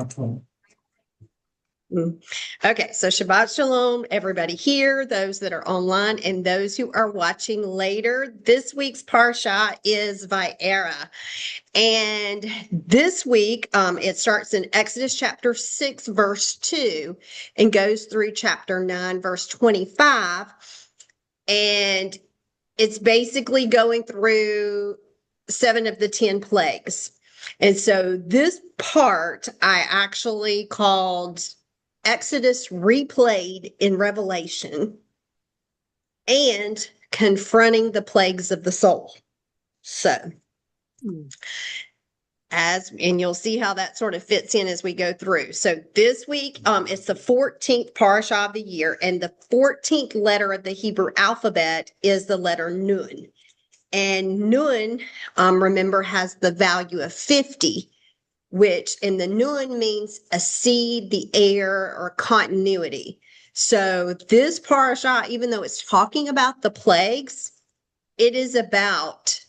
Okay, so Shabbat Shalom, everybody here, those that are online, and those who are watching later. This week's Parsha is Vayera. And this week, it starts in Exodus chapter 6, verse 2, and goes through chapter 9, verse 25. And it's basically going through 7 of the 10 plagues. And so this part I actually called Exodus replayed in Revelation and confronting the plagues of the soul. So, and you'll see how that sort of fits in as we go through. So this week, it's the 14th parashah of the year, and the 14th letter of the Hebrew alphabet is the letter Nun. And Nun, remember, has the value of 50, which in the Nun means a seed, the air, or continuity. So this parasha, even though it's talking about the plagues, it is about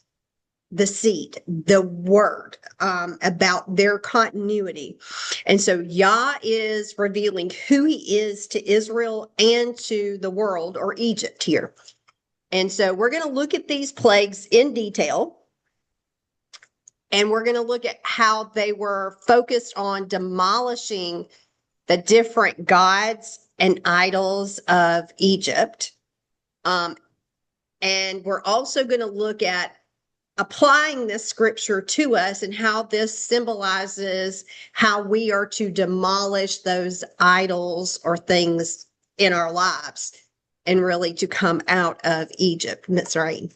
the seed, the word, about their continuity. And so Yah is revealing who he is to Israel and to the world, or Egypt here. And so we're going to look at these plagues in detail. And we're going to look at how they were focused on demolishing the different gods and idols of Egypt. And we're also going to look at applying this scripture to us and how this symbolizes how we are to demolish those idols or things in our lives and really to come out of Egypt, Mitzrayim.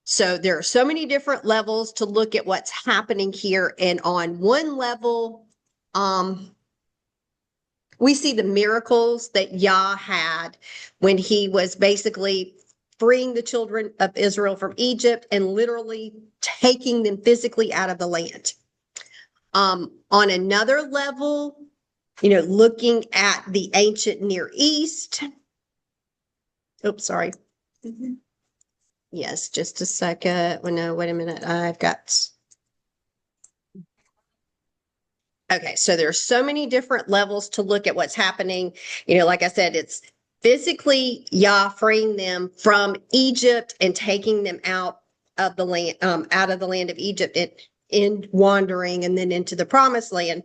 So there are so many different levels to look at what's happening here. And on one level, we see the miracles that Yah had when he was basically freeing the children of Israel from Egypt and literally taking them physically out of the land. On another level, looking at the ancient Near East. Oops, sorry. Yes, just a second. Oh, no, wait a minute. Okay, so there's so many different levels to look at what's happening. Like I said, it's physically Yah freeing them from Egypt and taking them out of the land of Egypt in wandering and then into the promised land.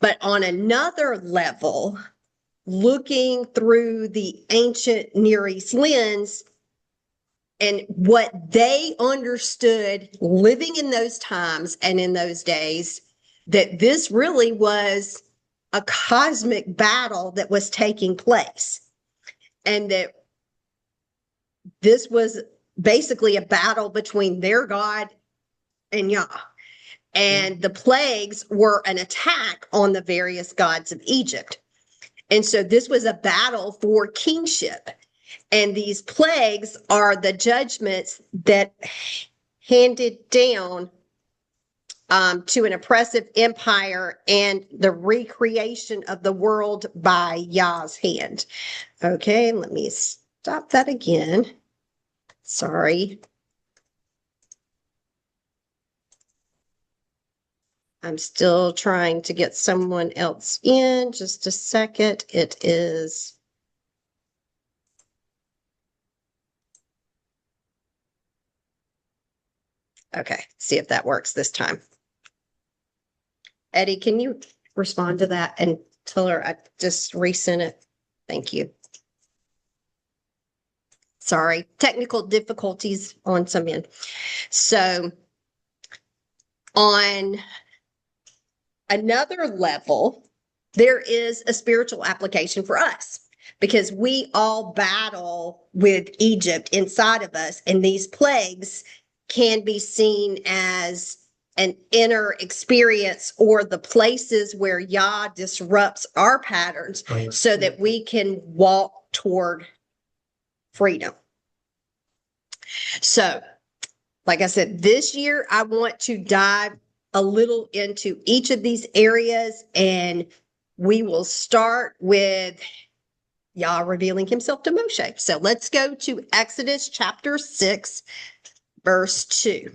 But on another level, looking through the ancient Near East lens and what they understood living in those times and in those days, that this really was a cosmic battle that was taking place. And that this was basically a battle between their God and Yah. And the plagues were an attack on the various gods of Egypt. And so this was a battle for kingship. And these plagues are the judgments that handed down to an oppressive empire and the recreation of the world by Yah's hand. Okay, let me stop that again. Sorry. I'm still trying to get someone else in. Just a second. It is... Okay, see if that works this time. Eddie, can you respond to that and tell her I just resent it? Thank you. Sorry, technical difficulties on some end. So on another level, there is a spiritual application for us because we all battle with Egypt inside of us, and these plagues can be seen as an inner experience or the places where Yah disrupts our patterns so that we can walk toward freedom. So, like I said, this year I want to dive a little into each of these areas, and we will start with Yah revealing himself to Moshe. So let's go to Exodus chapter 6, verse 2.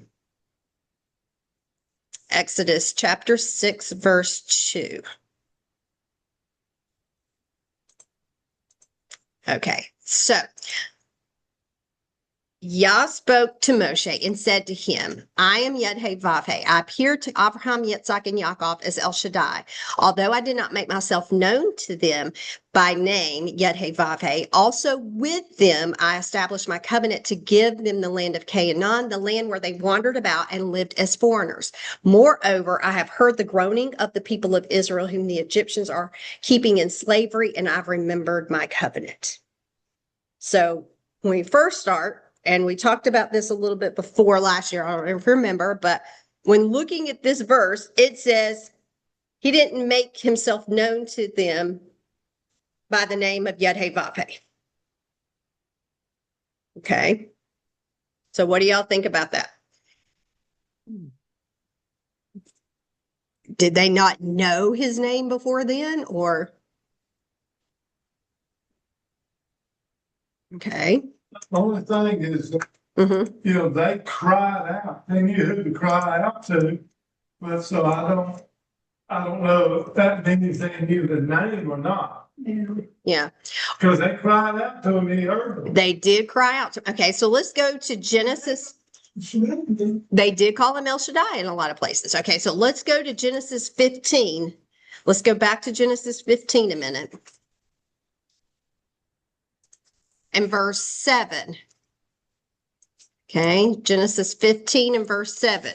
Exodus chapter 6, verse 2. Okay, so Yah spoke to Moshe and said to him, I am Yud-Heh-Vav-Heh. I appeared to Abraham, Yitzhak, and Yaakov as El Shaddai. Although I did not make myself known to them by name, Yud-Heh-Vav-Heh, also with them I established my covenant to give them the land of Canaan, the land where they wandered about and lived as foreigners. Moreover, I have heard the groaning of the people of Israel, whom the Egyptians are keeping in slavery, and I've remembered my covenant. So when we first start, and we talked about this a little bit before last year, I don't know if you remember, but when looking at this verse, it says he didn't make himself known to them by the name of Yud-Heh-Vav-Heh. Okay. So what do y'all think about that? Did they not know his name before then, or? Okay. The only thing is, Mm-hmm. you know, they cried out. They knew who to cry out to. But so I don't know if that means they knew the name or not. Yeah. Because they cried out to him, he heard them. They did cry out. Okay, so let's go to Genesis. They did call him El Shaddai in a lot of places. Okay, so let's go to Genesis 15. Let's go back to Genesis 15 a minute. And verse 7. Okay, Genesis 15 and verse 7.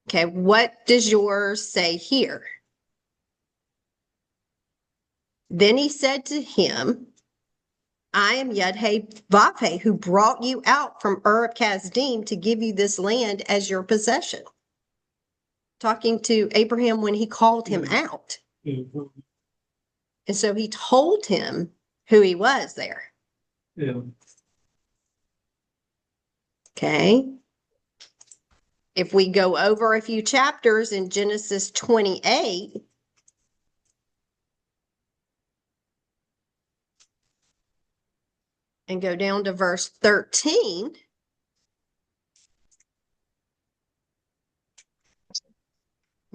Okay, what does yours say here? Then he said to him, I am Yud-Heh-Vav-Heh, who brought you out from Ur of Kasdim to give you this land as your possession. Talking to Abraham when he called him out. And so he told him who he was there. Yeah. Okay. If we go over a few chapters in Genesis 28, and go down to verse 13.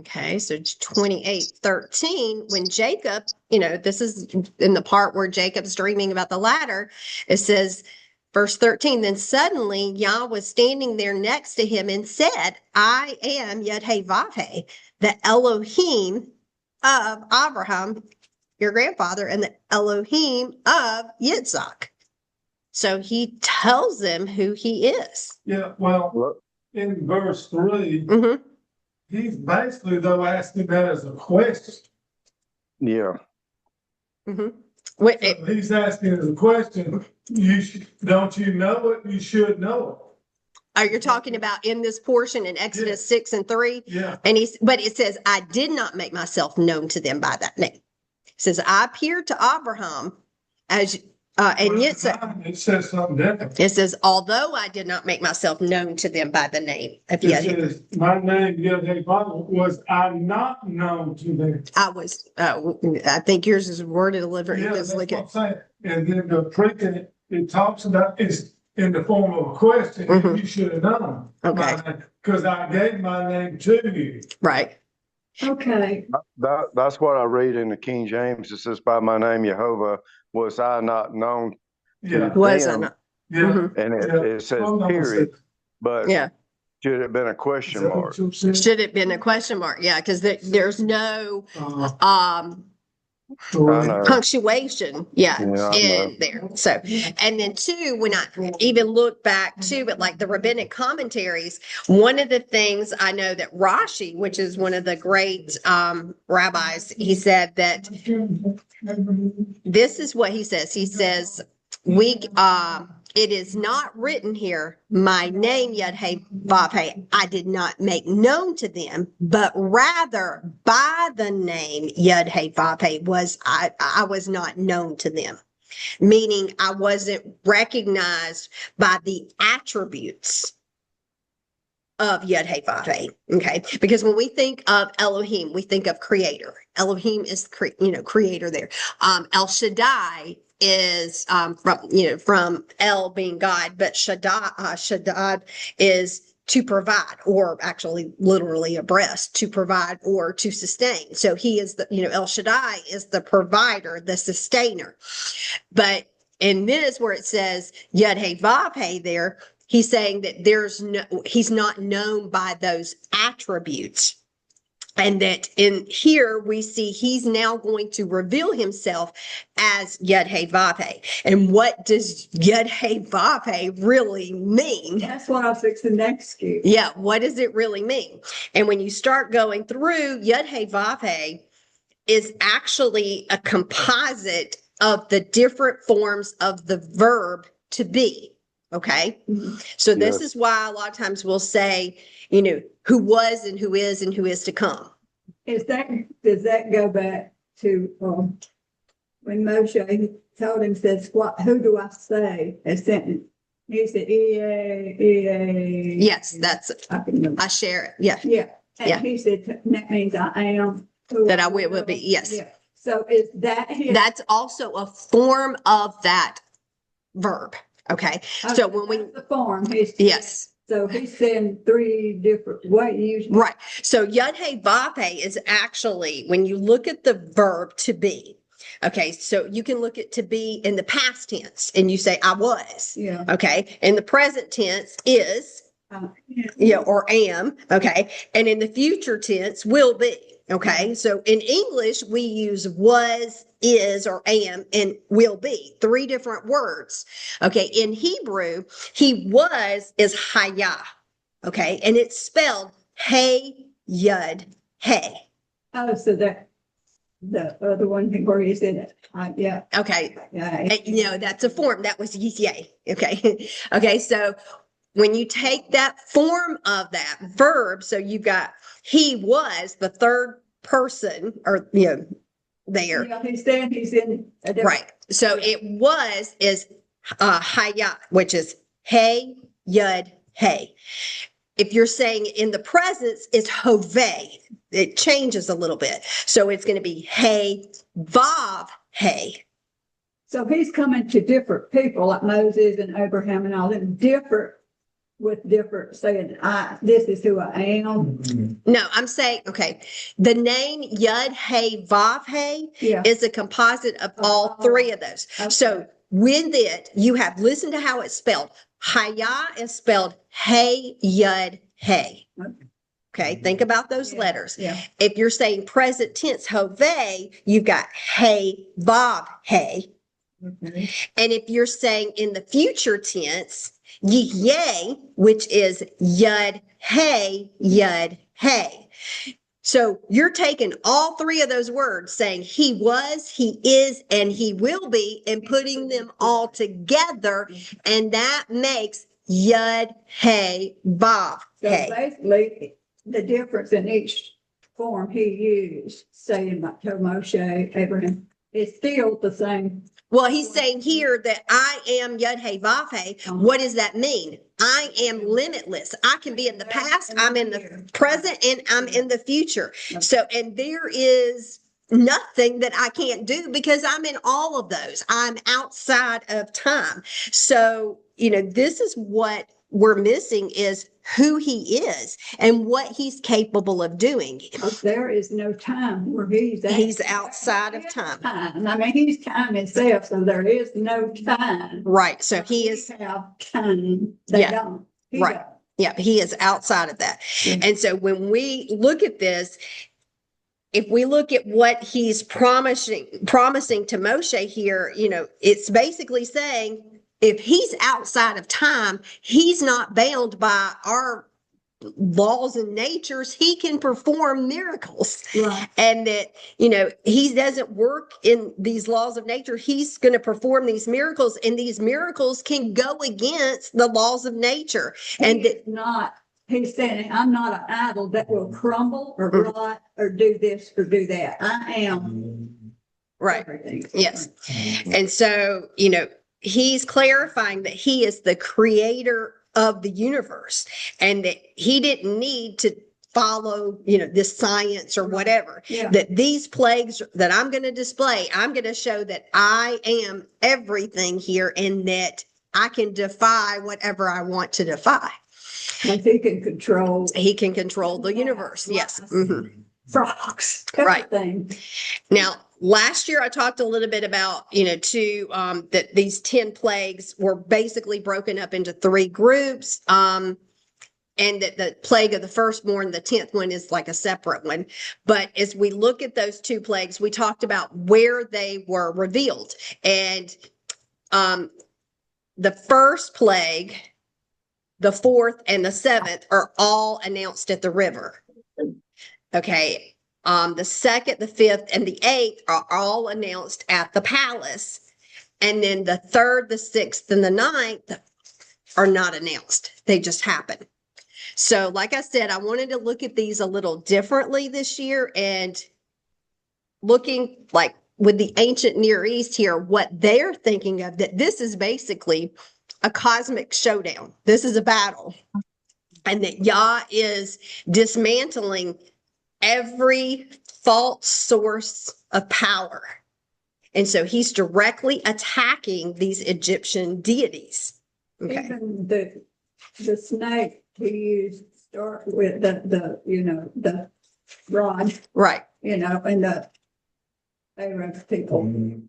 Okay, so 28:13, when Jacob, you know, this is in the part where Jacob's dreaming about the ladder, it says, verse 13, then suddenly Yah was standing there next to him and said, I am Yud-Heh-Vav-Heh, the Elohim of Abraham, your grandfather, and the Elohim of Yitzhak. So he tells them who he is. Yeah, well, in verse 3, Mm-hmm. he's basically, though, asking that as a question. Yeah. Mm-hmm. So he's asking as a question, don't you know it? You should know it. Are you talking about in this portion in Exodus 6 and 3? Yeah. And but it says, I did not make myself known to them by that name. It says, I appeared to Abraham as and Yitzhak. It says something different. It says, although I did not make myself known to them by the name of It Yud. says, my name, Yud-Heh-Vav-Heh, was I not known to them. I was, I think yours is worded a little. Yeah, Because that's look what I'm at, saying. And then the preaching, it talks about, it's in the form of a question, Mhm. you should have known. Okay. Because I gave my name to you. right. Okay, That's what I read in the King James. It says, by my name, Jehovah, was I not known Yeah, to Was I them. not? yeah. Mhm. And Yeah. it says Hold on a period, second. but Yeah. should have been a Is question that mark. what you said? Should it been a question mark? Yeah. Because there's no, I know. punctuation, yeah, Yeah, I know. in there. So, and then two, when I even look back too at like the rabbinic commentaries, one of the things I know that Rashi, which is one of the great rabbis, he said that this is what he says. He says, it is not written here, my name Yud-Heh-Vav-Heh, I did not make known to them, but rather by the name Yud-Heh-Vav-Heh was I was not known to them. Meaning I wasn't recognized by the attributes of Yud-Heh-Vav-Heh. Okay. Because when we think of Elohim, we think of creator. Elohim is creator there. El Shaddai is from El being God, but Shaddad is to provide, or actually literally a breast, to provide or to sustain. So he is the, El Shaddai is the provider, the sustainer. But in this, where it says Yud He Vav He there, he's saying that he's not known by those attributes. And that in here we see he's now going to reveal himself as Yud He Vav He. And what does Yud He Vav He really mean? That's what I was fixing next to you. Yeah, what does it really mean? And when you start going through, Yud He Vav He is actually a composite of the different forms of the verb to be. Okay. So this is why a lot of times we'll say, who was and who is to come. Does that go back to when Moshe told him, says, who do I say? A sentence. He said, E-A. Yes, I can remember. I share it. Yeah. Yeah. And Yeah. he said, that means I am. That I will be. Yes. Yeah. So is that his? That's also a form of that verb. Okay. So when we, That's the form. yes. So he's saying three different ways. Right. So Yud He Vav He is actually, when you look at the verb to be, okay, so you can look at to be in the past tense and you say, I was. Yeah. Okay. In the present tense is, or am. Okay. And in the future tense will be. Okay. So in English, we use was, is, or am, and will be. Three different words. Okay. In Hebrew, he was is Hayah. Okay. And it's spelled Hey Yud Hey. Oh, so that the other one where he said it. Yeah. Okay. Yeah. And, that's a form. That was Yay. Okay. Okay. So when you take that form of that verb, so you've got he was the third person, or there. Yeah, he's saying he's in a different. Right. So it was is Hayat, which is Hey Yud Hey. If you're saying in the presence, it's Hoveh. It changes a little bit. So it's going to be Hey Vav Hey. So he's coming to different people like Moses and Abraham and all them different saying, this is who I am. No, I'm saying, okay, the name Yud Hey Vav Hey Yeah. is a composite of all three of those. Okay. So with it, you have, listen to how it's spelled. Hayah is spelled Hey Yud Hey. Okay, think about those letters. Yeah. If you're saying present tense Hoveh, you've got Hey Vav Hey. Okay. And if you're saying in the future tense, Yeh, which is Yud Hey Yud Hey. So you're taking all three of those words, saying he was, he is, and he will be, and putting them all together, and that makes Yud Hey Vav So Hey. basically, the difference in each form he used, saying like to Moshe, Abraham, is still the same. Well, he's saying here that I am Yud Hey Vav Hey. What does that mean? I am limitless. I can be in the past, I'm in the present, and I'm in the future. So, and there is nothing that I can't do because I'm in all of those. I'm outside of time. So, this is what we're missing, is who he is and what he's capable of doing. Because there is no time where he's outside of time. I mean, he's time itself, so there is no time. Right. So he is. We have time. They don't. He Right. don't. Yeah, he is outside of that. Yeah. And so when we look at this, if we look at what he's promising to Moshe here, it's basically saying if he's outside of time, he's not bound by our laws and natures. He can perform miracles. Right. And that, he doesn't work in these laws of nature. He's going to perform these miracles, and these miracles can go against the laws of nature. He's saying, I'm not an idol that will crumble or rot or do this or do that. I am. Right. Everything. Yes. And so, he's clarifying that he is the creator of the universe, and that he didn't need to follow, this science or whatever. Yeah. That these plagues that I'm going to display, I'm going to show that I am everything here, and that I can defy whatever I want to defy. Like he can control He can control the universe. Yes. Mhm. frogs, Right. everything. Now, last year I talked a little bit about, that these 10 plagues were basically broken up into 3 groups. And that the plague of the firstborn, the 10th one, is like a separate one. But as we look at those 2 plagues, we talked about where they were revealed. And the first plague, the 4th and the 7th, are all announced at the river. Okay. The 2nd, the 5th, and the 8th are all announced at the palace. And then the 3rd, the 6th, and the 9th are not announced. They just happen. So, like I said, I wanted to look at these a little differently this year, and looking like with the ancient Near East here, what they're thinking of, that this is basically a cosmic showdown. This is a battle. And that Yah is dismantling every false source of power. And so he's directly attacking these Egyptian deities. Okay. Even the snake he used start with the rod, Right. and the Pharaoh people.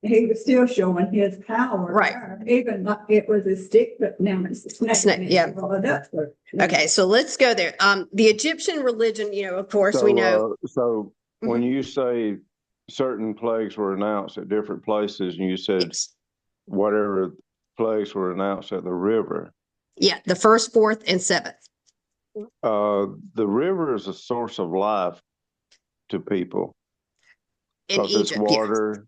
He was still showing his power. Right. there. Even like it was a stick, but now it's a snake. Snake, yeah. Well, that's what- Okay, so let's go there. The Egyptian religion, of course, we know. So when Mhm. you say certain plagues were announced at different places, and you said Yes. whatever plagues were announced at the river, Yeah, the 1st, 4th, and 7th. the river is a source of life to people. In Because it's Egypt, yes. water,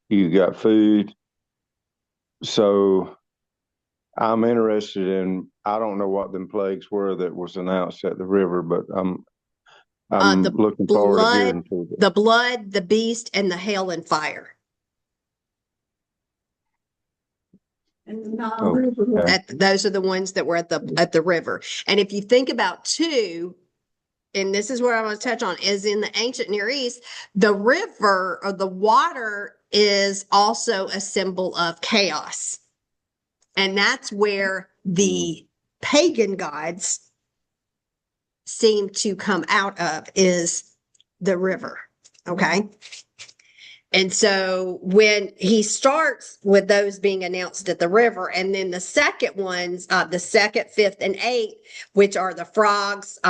you got food. So I'm interested in, I don't know what them plagues were that was announced at the river, but I'm The looking forward to hearing blood, to it. the blood, the beast, and the hail and fire. And the Nile Oh, River was- okay. Those are the ones that were at the river. And if you think about 2, and this is what I want to touch on, is in the ancient Near East, the river or the water is also a symbol of chaos. And that's where the pagan gods seem to come out of, is the river. Okay. And so when he starts with those being announced at the river, and then the second ones, the 2nd, 5th, and 8th, which are the frogs,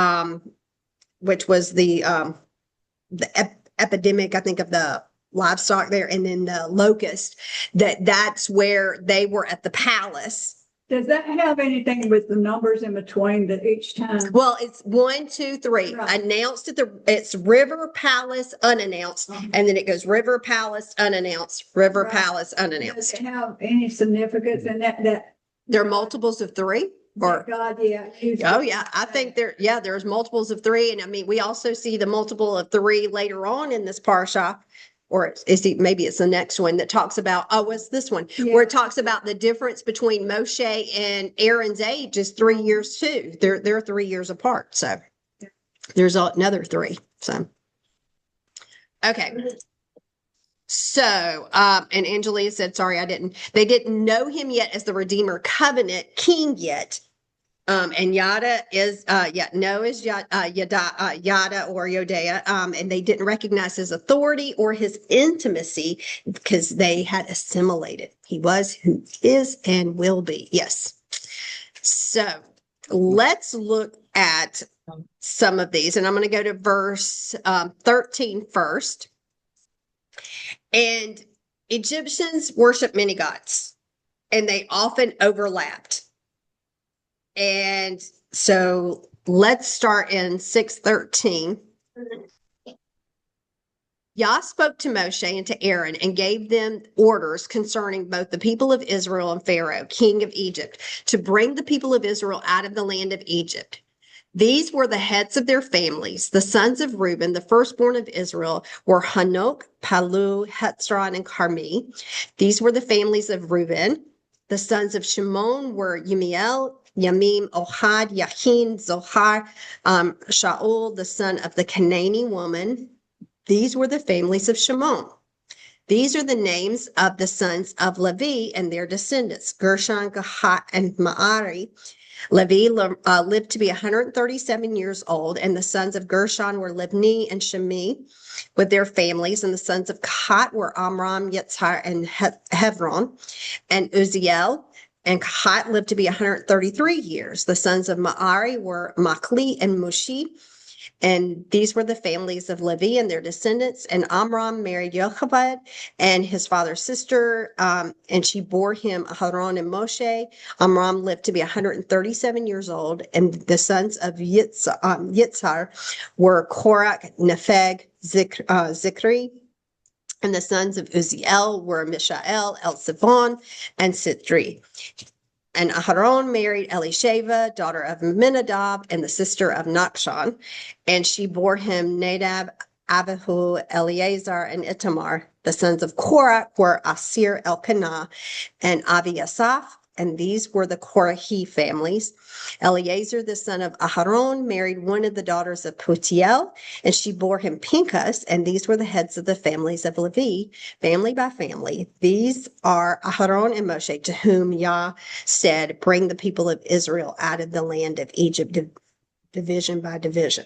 which was the epidemic, I think, of the livestock there, and then the locust, that's where they were at the palace. Does that have anything with the numbers in between that each time? Well, it's 1, 2, 3 Right. announced it's river, palace, unannounced, and then it goes river, palace, unannounced, river, Right. palace, Does unannounced. it have any significance in that There are multiples of 3, or God, yeah. oh yeah, I think there's multiples of 3, and I mean we also see the multiple of 3 later on in this parsha, or maybe it's the next one that talks about, it's this one, where it talks about the difference between Moshe and Aaron's age is 3 years too. They're 3 years apart, so there's another 3. So okay. So, and Angelia said, sorry, they didn't know him yet as the Redeemer Covenant King yet. And Yada is, no is Yada or Yodea. And they didn't recognize his authority or his intimacy because they had assimilated. He was, who is, and will be. Yes. So let's look at some of these, and I'm going to go to verse 13 first. And Egyptians worship many gods, and they often overlapped. And so let's start in 6:13. Yah spoke to Moshe and to Aaron and gave them orders concerning both the people of Israel and Pharaoh, king of Egypt, to bring the people of Israel out of the land of Egypt. These were the heads of their families. The sons of Reuben, the firstborn of Israel, were Hanok, Palu, Hetzron, and Carmi. These were the families of Reuben. The sons of Shimon were Yemiel, Yamim, Ohad, Yachin, Zohar, Shaul, the son of the Canaanite woman. These were the families of Shimon. These are the names of the sons of Levi and their descendants, Gershon, Gahat, and Ma'ari. Levi lived to be 137 years old, and the sons of Gershon were Libni and Shimi with their families, and the sons of Kahat were Amram, Yitzhar, and Hebron, and Uziel. And Kahat lived to be 133 years. The sons of Ma'ari were Machli and Mushi. And these were the families of Levi and their descendants. And Amram married Jochebed and his father's sister, and she bore him Aharon and Moshe. Amram lived to be 137 years old. And the sons of Yitzhar were Korach, Nepheg, Zikri. And the sons of Uziel were Mishael, Elzavon, and Sitri. And Aharon married Elisheva, daughter of Aminadab, and the sister of Nachshon. And she bore him Nadab, Abihu, Eleazar, and Itamar. The sons of Korah were Asir, Elkanah, and Abiasaph. And these were the Korahi families. Eleazar, the son of Aharon, married one of the daughters of Putiel, and she bore him Pinchas. And these were the heads of the families of Levi, family by family. These are Aharon and Moshe, to whom Yah said, bring the people of Israel out of the land of Egypt, division by division.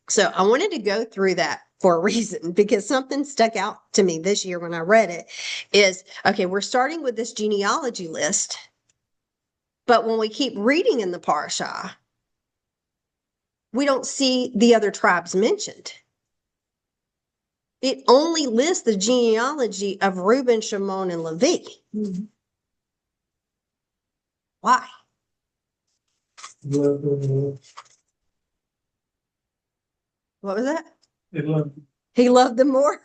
So I wanted to go through that for a reason, because something stuck out to me this year when I read it is, okay, we're starting with this genealogy list, but when we keep reading in the parsha, we don't see the other tribes mentioned. It only lists the genealogy of Reuben, Shimon, and Levi. Mm-hmm. Why? What was that? He loved them more.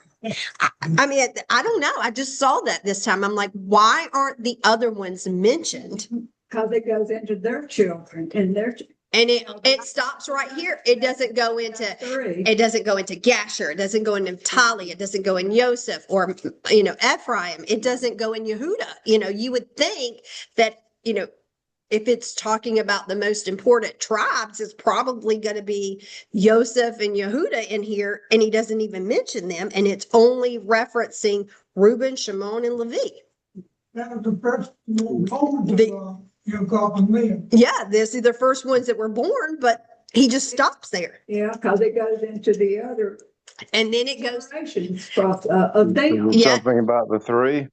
I mean, I don't know. I just saw that this time. I'm like, why aren't the other ones mentioned? Because it goes into their children and their. And it stops right here. It doesn't go into Three. it doesn't go into Gasher. It doesn't go into Tali. It doesn't go in Yosef or Ephraim. It doesn't go in Yehuda. You would think that if it's talking about the most important tribes, it's probably going to be Yosef and Yehuda in here, and he doesn't even mention them, and it's only referencing Reuben, Shimon, and Levi. That was the first moment of Yaakov and Leah. Yeah, these are the first ones that were born, but he just stops there. Yeah, because it goes into the other. And then it goes. Generations of them. Is it Yeah. something about the three?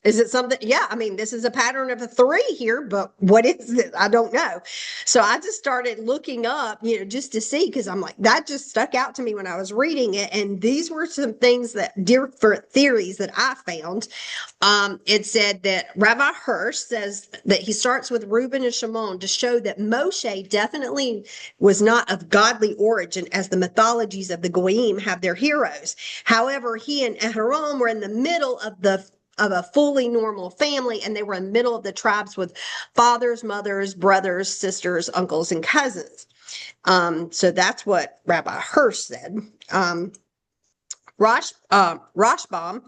Is it something? Yeah, I mean, this is a pattern of a 3 here, but what is it? I don't know. So I just started looking up, just to see, because I'm like, that just stuck out to me when I was reading it. And these were some things different theories that I found. It said that Rabbi Hirsch says that he starts with Reuben and Shimon to show that Moshe definitely was not of godly origin, as the mythologies of the Goyim have their heroes. However, he and Aharon were in the middle of a fully normal family, and they were in the middle of the tribes with fathers, mothers, brothers, sisters, uncles, and cousins. So that's what Rabbi Hirsch said. Rashbam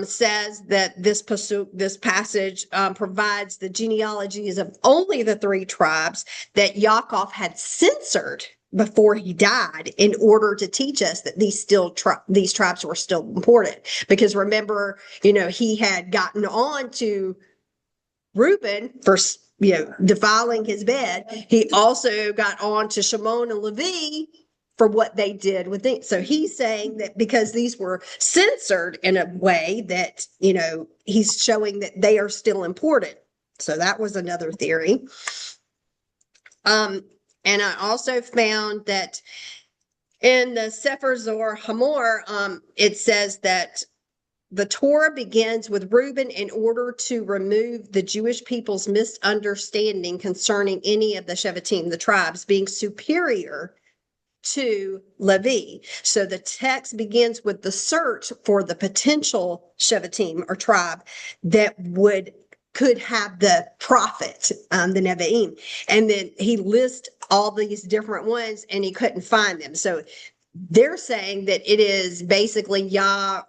says that this passage provides the genealogies of only the 3 tribes that Yaakov had censored before he died, in order to teach us that these tribes were still important. Because remember, he had gotten on to Reuben for defiling his bed. He also got on to Shimon and Levi for what they did with it. So he's saying that because these were censored in a way that, he's showing that they are still important. So that was another theory. And I also found that in the Sefer Zor Hamor, it says that the Torah begins with Reuben in order to remove the Jewish people's misunderstanding concerning any of the Shevatim, the tribes, being superior to Levi. So the text begins with the search for the potential Shevatim or tribe that could have the prophet, the Nevi'im. And then he lists all these different ones and he couldn't find them. So they're saying that it is basically Yah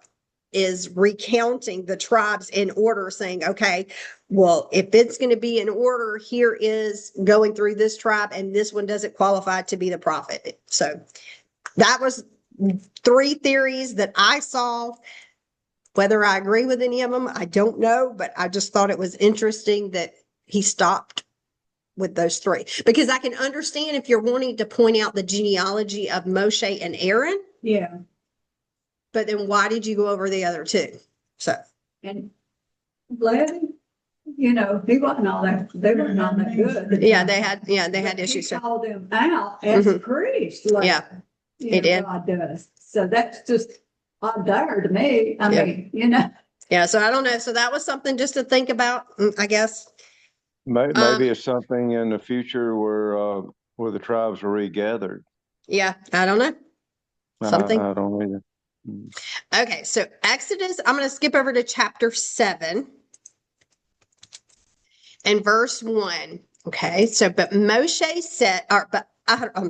is recounting the tribes in order, saying, okay, well, if it's going to be in order, here is going through this tribe, and this one doesn't qualify to be the prophet. So that was 3 theories that I saw. Whether I agree with any of them, I don't know, but I just thought it was interesting that he stopped with those three, because I can understand if you're wanting to point out the genealogy of Moshe and Aaron, Yeah, but then why did you go over the other two? So, and Levi, you know, he wasn't all that, they weren't all that good. yeah, they had But issues. He called them out as a priest. like, Yeah, you he know, did. God does. So that's just odd there to me. I Yeah. mean, you know, Yeah, so I don't know. So that was something just to think about, I guess. Maybe it's something in the future where the tribes are regathered. Yeah, I don't know. Something. I don't either. Okay, so Exodus, I'm going to skip over to chapter 7 and verse 1. Okay, so but Moshe said, or but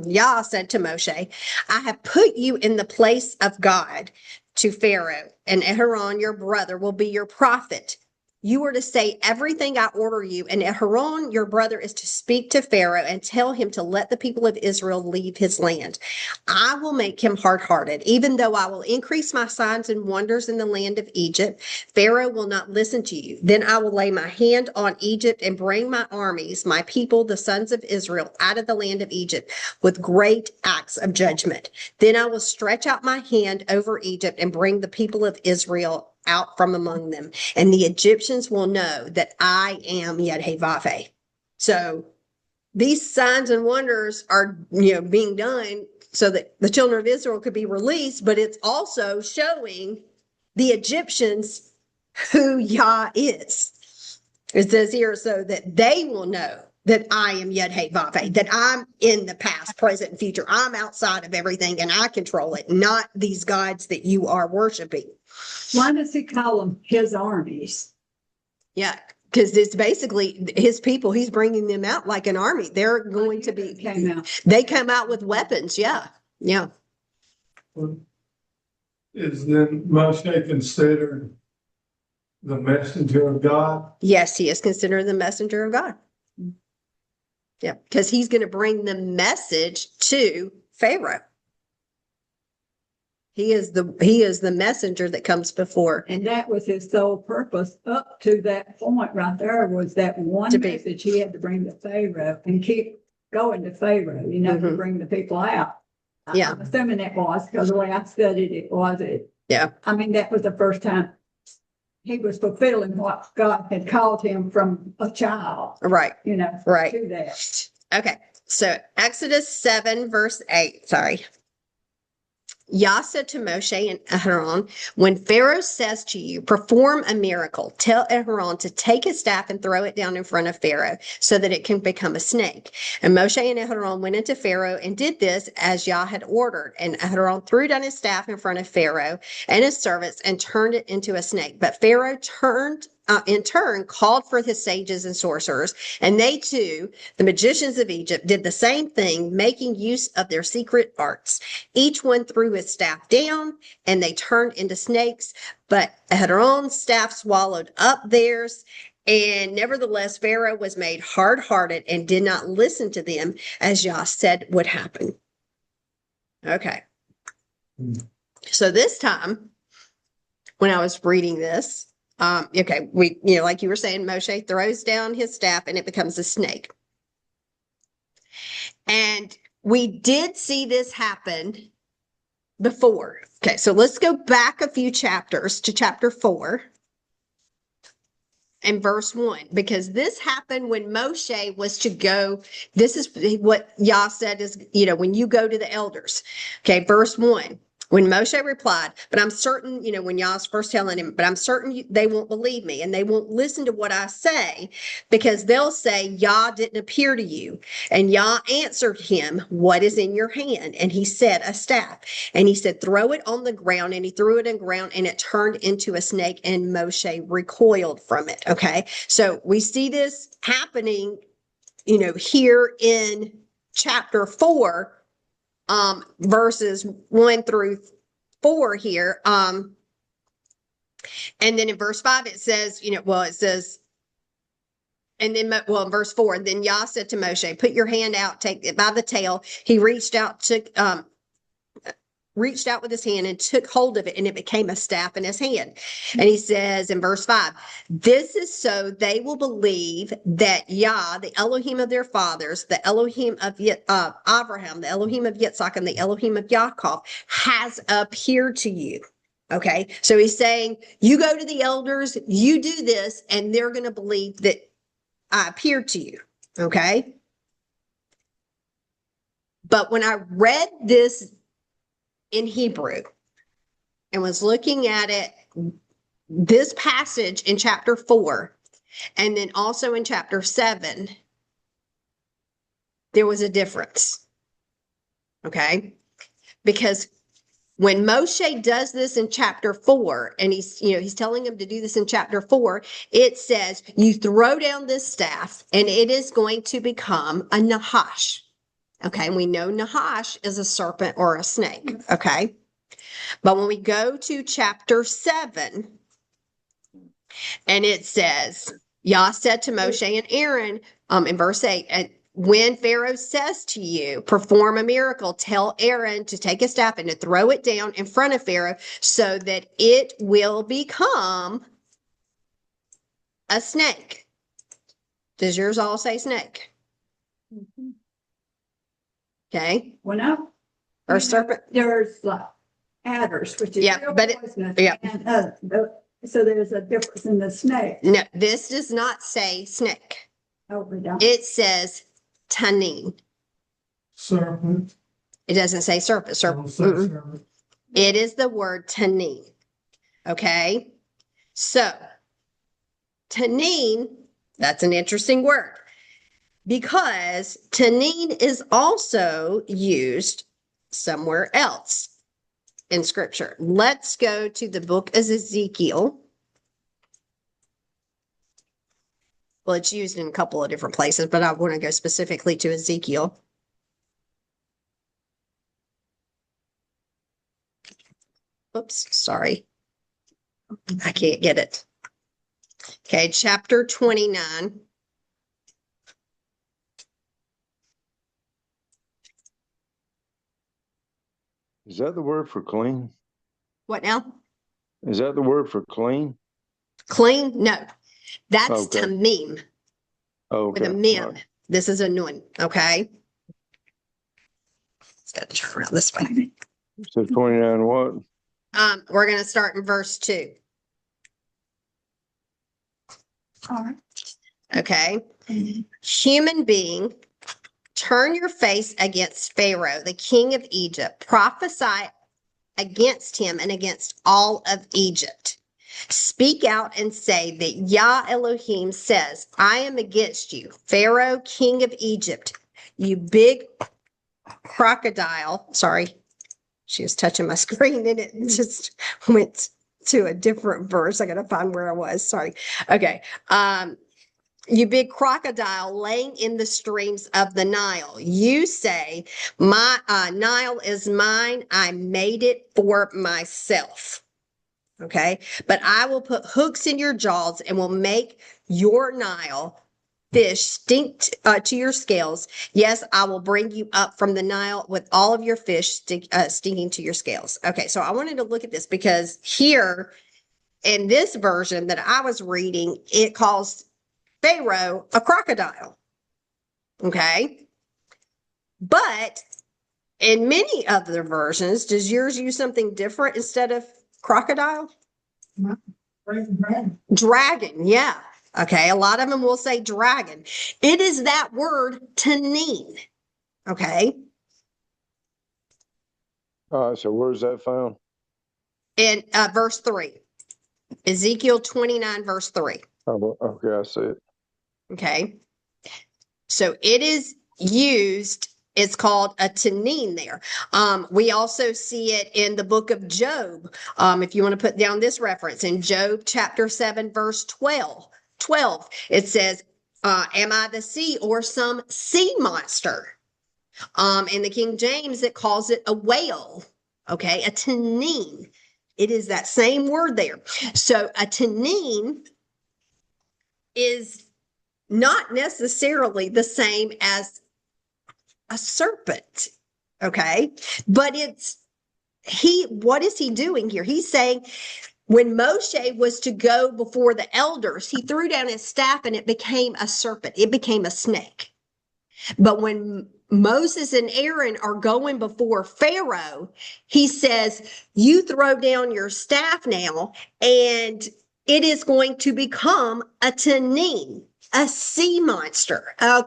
Yah said to Moshe, I have put you in the place of God to Pharaoh, and Aaron, your brother, will be your prophet. You are to say everything I order you, and Aaron, your brother, is to speak to Pharaoh and tell him to let the people of Israel leave his land. I will make him hard-hearted, even though I will increase my signs and wonders in the land of Egypt. Pharaoh will not listen to you. Then I will lay my hand on Egypt and bring my armies, my people, the sons of Israel, out of the land of Egypt with great acts of judgment. Then I will stretch out my hand over Egypt and bring the people of Israel out from among them, and the Egyptians will know that I am Yud-Heh-Vav-Heh. So these signs and wonders are, being done so that the children of Israel could be released, but it's also showing the Egyptians who Yah is. It says here, so that they will know that I am Yud-Heh-Vav-Heh, that I'm in the past, present, and future. I'm outside of everything and I control it, not these gods that you are worshiping. why does he call them his armies? Yeah, because it's basically his people. He's bringing them out like an army. They're going to be, they come out with weapons. Yeah. Yeah. Is then Moshe considered the messenger of God? Yes, he is considered the messenger of God. Yeah, because he's going to bring the message to Pharaoh. He is the messenger that comes before. And that was his sole purpose up to that point right there, was that one message he had to bring to Pharaoh and keep going to Pharaoh, to bring the people out. Yeah. I'm assuming it was, because the way I studied it was it. Yeah. I mean, that was the first time he was fulfilling what God had called him from a child. Right. Right. To that. Okay. So Exodus 7 verse 8, sorry. Yah said to Moshe and Aaron, when Pharaoh says to you, perform a miracle, tell Aaron to take his staff and throw it down in front of Pharaoh so that it can become a snake. And Moshe and Aaron went into Pharaoh and did this as Yah had ordered. And Aaron threw down his staff in front of Pharaoh and his servants and turned it into a snake. But Pharaoh in turn called for his sages and sorcerers, and they too, the magicians of Egypt, did the same thing, making use of their secret arts. Each one threw his staff down, and they turned into snakes, but Aaron's staff swallowed up theirs. And nevertheless, Pharaoh was made hard-hearted and did not listen to them, as Yah said would happen. Okay. So this time, when I was reading this, okay, like you were saying, Moshe throws down his staff and it becomes a snake. And we did see this happen before. Okay, so let's go back a few chapters to chapter 4 and verse 1, because this happened when Moshe was to go. This is what Yah said is, when you go to the elders. Okay, verse 1. When Moshe replied, but I'm certain, when Yah's first telling him, but I'm certain they won't believe me and they won't listen to what I say, because they'll say, Yah didn't appear to you. And Yah answered him, what is in your hand? And he said, a staff. And he said, throw it on the ground. And he threw it on the ground and it turned into a snake, and Moshe recoiled from it. Okay. So we see this happening, here in chapter 4. Verses 1 through 4 here. And then in verse 5, it says, it says, and then, in verse 4, then Yah said to Moshe, put your hand out, take it by the tail. He reached out, took, reached out with his hand and took hold of it, and it became a staff in his hand. And he says in verse 5, this is so they will believe that Yah, the Elohim of their fathers, the Elohim of Abraham, the Elohim of Yitzhak, and the Elohim of Yaakov has appeared to you. Okay, so he's saying, you go to the elders, you do this, and they're going to believe that I appeared to you. Okay. But when I read this in Hebrew and was looking at it, this passage in chapter 4, and then also in chapter 7, there was a difference. Okay. Because when Moshe does this in chapter 4, and he's telling him to do this in chapter 4, it says, you throw down this staff and it is going to become a Nahash. Okay. And we know Nahash is a serpent or a snake. Okay. But when we go to chapter 7, and it says, Yah said to Moshe and Aaron, in verse 8, and when Pharaoh says to you, perform a miracle, tell Aaron to take a staff and to throw it down in front of Pharaoh so that it will become a snake. Does yours all say snake? Okay. Well, no. Or serpent? There's like adders, which is. Yeah, but yeah. And, so there's a difference in the snake. No, this does not say snake. Oh, we don't. It says tanin. Serpent. It doesn't say serpent. Don't Serpent. say serpent. It is the word tanin. Okay. So tanin, that's an interesting word because tanin is also used somewhere else in scripture. Let's go to the book of Ezekiel. Well, it's used in a couple of different places, but I want to go specifically to Ezekiel. Oops, sorry. I can't get it. Okay, chapter 29. Is that the word for clean? What now? Is that the word for clean? Clean? No. That's Okay. tamim Okay. with a mem. This is a nun, okay? It's got to turn around this way. So 29 what? We're going to start in verse 2. All right. Okay. Human being, turn your face against Pharaoh, the king of Egypt. Prophesy against him and against all of Egypt. Speak out and say that Yah Elohim says, I am against you, Pharaoh, king of Egypt, you big crocodile. Sorry, she was touching my screen and it just went to a different verse. I got to find where I was. Sorry. Okay. You big crocodile laying in the streams of the Nile. You say, my Nile is mine. I made it for myself. Okay. But I will put hooks in your jaws and will make your Nile fish stink to your scales. Yes, I will bring you up from the Nile with all of your fish stinking to your scales. Okay. So I wanted to look at this because here in this version that I was reading, it calls Pharaoh a crocodile. Okay. But in many other versions, does yours use something different instead of crocodile? Dragon. Yeah. Okay. A lot of them will say dragon. It is that word tanin. Okay. All right. So where's that found? In verse 3, Ezekiel 29, verse 3. Oh, okay. I see it. Okay. So it is used, it's called a tanin there. We also see it in the book of Job. If you want to put down this reference in Job chapter 7, verse 12, it says, am I the sea or some sea monster? In the King James, it calls it a whale. Okay. A tanin. It is that same word there. So a tanin is not necessarily the same as a serpent, okay? But it's what is he doing here? He's saying when Moshe was to go before the elders, he threw down his staff and it became a serpent. It became a snake. But when Moses and Aaron are going before Pharaoh, he says, you throw down your staff now and it is going to become a tanin, a sea monster, a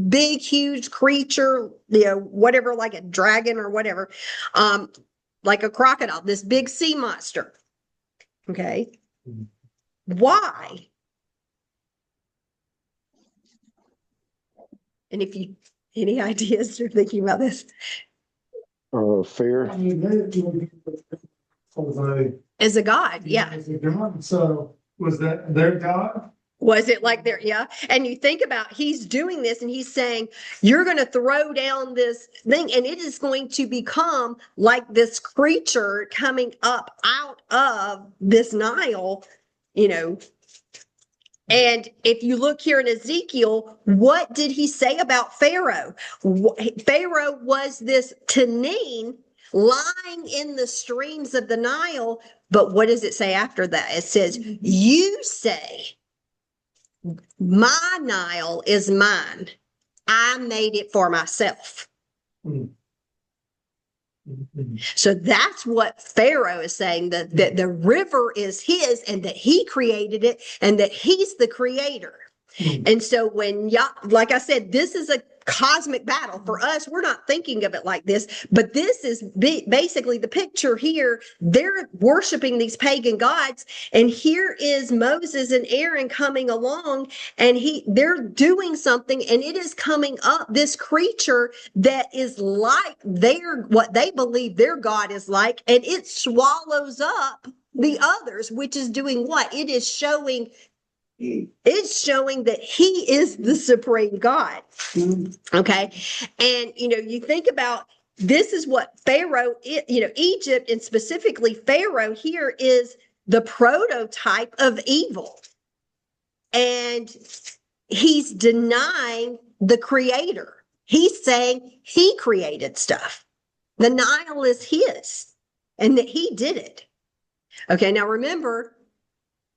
big, huge creature, whatever, like a dragon or whatever, like a crocodile, this big sea monster. Okay. Why? And if you, any ideas or thinking about this? Fear. I mean, As a god, yeah. as a God, so was that their God? Was it like there? Yeah. And you think about he's doing this and he's saying, you're going to throw down this thing and it is going to become like this creature coming up out of this Nile, And if you look here in Ezekiel, what did he say about Pharaoh? Pharaoh was this tanin lying in the streams of the Nile. But what does it say after that? It says, you say, my Nile is mine. I made it for myself. So that's what Pharaoh is saying, that the river is his and that he created it and that he's the creator. And so when like I said, this is a cosmic battle for us. We're not thinking of it like this, but this is basically the picture here. They're worshiping these pagan gods. And here is Moses and Aaron coming along and they're doing something and it is coming up, this creature that is like what they believe their God is like, and it swallows up the others, which is doing what? It's showing that he is the supreme God. Okay. And, you think about this is what Pharaoh, Egypt and specifically Pharaoh here is the prototype of evil. And he's denying the creator. He's saying he created stuff. The Nile is his and that he did it. Okay. Now remember,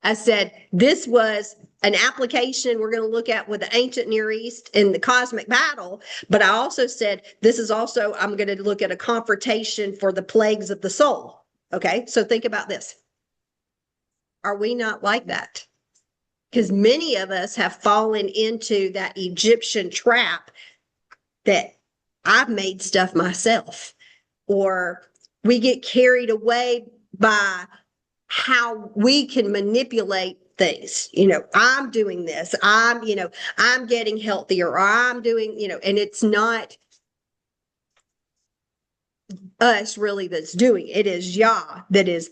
I said this was an application we're going to look at with the ancient Near East and the cosmic battle. But I also said this is also, I'm going to look at a confrontation for the plagues of the soul. Okay, so think about this. Are we not like that? Because many of us have fallen into that Egyptian trap that I've made stuff myself, or we get carried away by how we can manipulate things. I'm doing this, I'm getting healthier, or I'm doing, and it's not us really that's doing it. It is Yah that is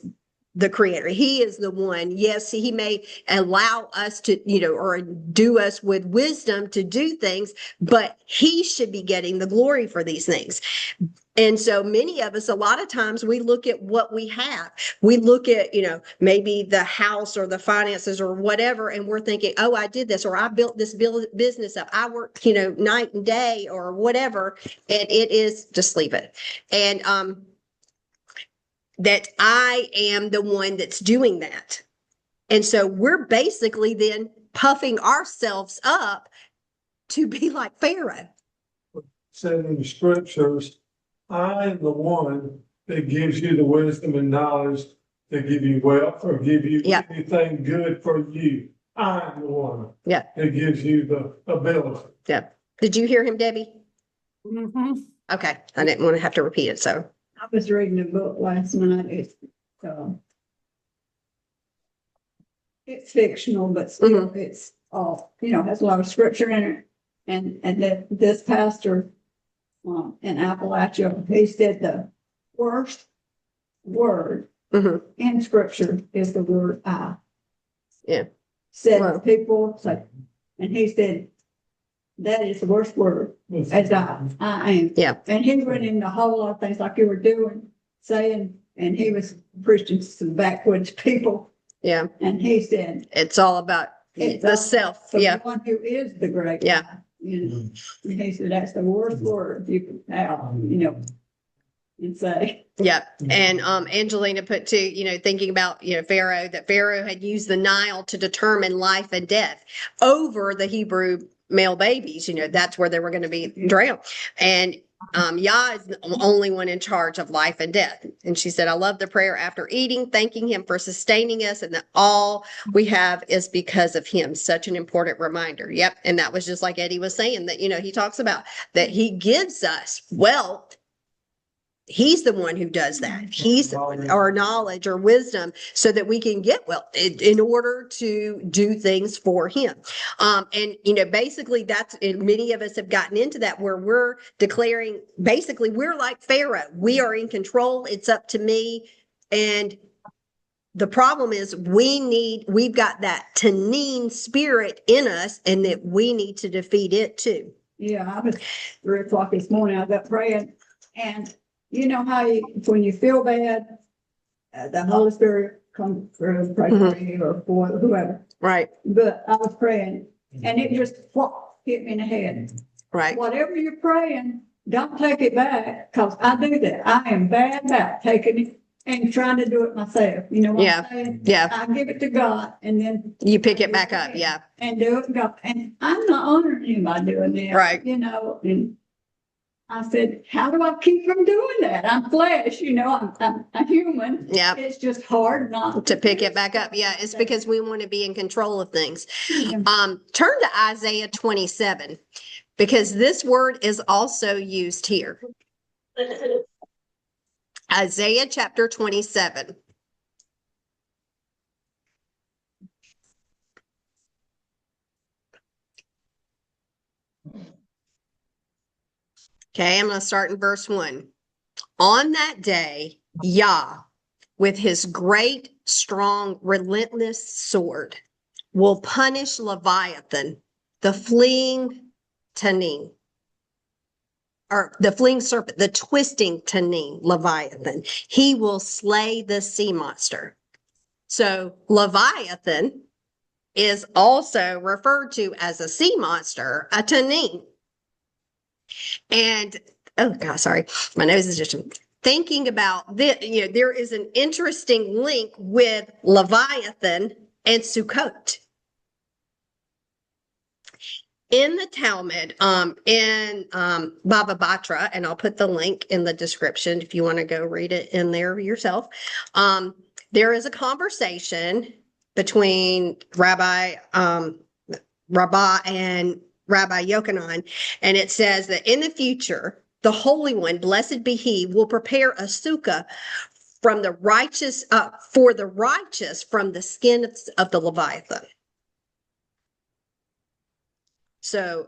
the creator. He is the one. Yes, he may allow us to, or do us with wisdom to do things, but he should be getting the glory for these things. And so many of us, a lot of times we look at what we have. We look at, maybe the house or the finances or whatever, and we're thinking, oh, I did this, or I built this business up. I worked, night and day or whatever. And it is, just leave it. And, that I am the one that's doing that. And so we're basically then puffing ourselves up to be like Pharaoh. Said in the scriptures, I am the one that gives you the wisdom and knowledge to give you wealth or give you anything good for you. I am the one that gives you the ability. Yeah. Did you hear him, Debbie? Mm-hmm. Okay. I didn't want to have to repeat it. So I was reading a book last night. It's fictional, but still it's all, has a lot of scripture in it. And that this pastor in Appalachia, he said the worst word in scripture is the word I. Yeah. Said people say, and he said that is the worst word, as I am. Yeah. And he went into a whole lot of things like you were saying, and he was preaching to some backwoods people. Yeah. And he said, it's all about the self. The one who is the great. Yeah. And he said, that's the worst word you can have, and say. Yep. And Angelina put too, thinking about, Pharaoh, that Pharaoh had used the Nile to determine life and death over the Hebrew male babies. That's where they were going to be drowned. And Yah is the only one in charge of life and death. And she said, I love the prayer after eating, thanking him for sustaining us, and that all we have is because of him. Such an important reminder. Yep. And that was just like Eddie was saying, that, he talks about that he gives us wealth. He's the one who does that. He's our knowledge or wisdom so that we can get wealth in order to do things for him. And, basically that's, and many of us have gotten into that where we're declaring, basically we're like Pharaoh. We are in control. It's up to me. And the problem is we've got that Tanin spirit in us, and that we need to defeat it too. Yeah, I was 3 o'clock this morning, I got praying, and you know how when you feel bad, the Holy Spirit comes through and pray for you or for whoever. Right. But I was praying and it just hit me in the head. Right. Whatever you're praying, don't take it back, because I do that. I am bad about taking it and trying to do it myself. You know what I'm saying? Yeah. I give it to God and then You pick it back up. Yeah. and do it. God. And I'm not honoring him by doing that. Right. And I said, how do I keep from doing that? I'm flesh, I'm a human. Yeah. It's just hard not To pick it back up. Yeah. It's because we want to be in control of things. Yeah. Turn to Isaiah 27, because this word is also used here. Isaiah chapter 27. Okay, I'm going to start in verse 1. On that day, Yah, with his great, strong, relentless sword, will punish Leviathan, the fleeing Tanin, or the fleeing serpent, the twisting Tanin, Leviathan. He will slay the sea monster. So Leviathan is also referred to as a sea monster, a Tanin. And, oh God, sorry, my nose is just thinking about this. There is an interesting link with Leviathan and Sukkot. In the Talmud, in Baba Batra, and I'll put the link in the description if you want to go read it in there yourself. There is a conversation between Rabbi and Rabbi Yochanan, and it says that in the future, the Holy One, blessed be he, will prepare a sukkah from the righteous, for the righteous from the skin of the Leviathan. So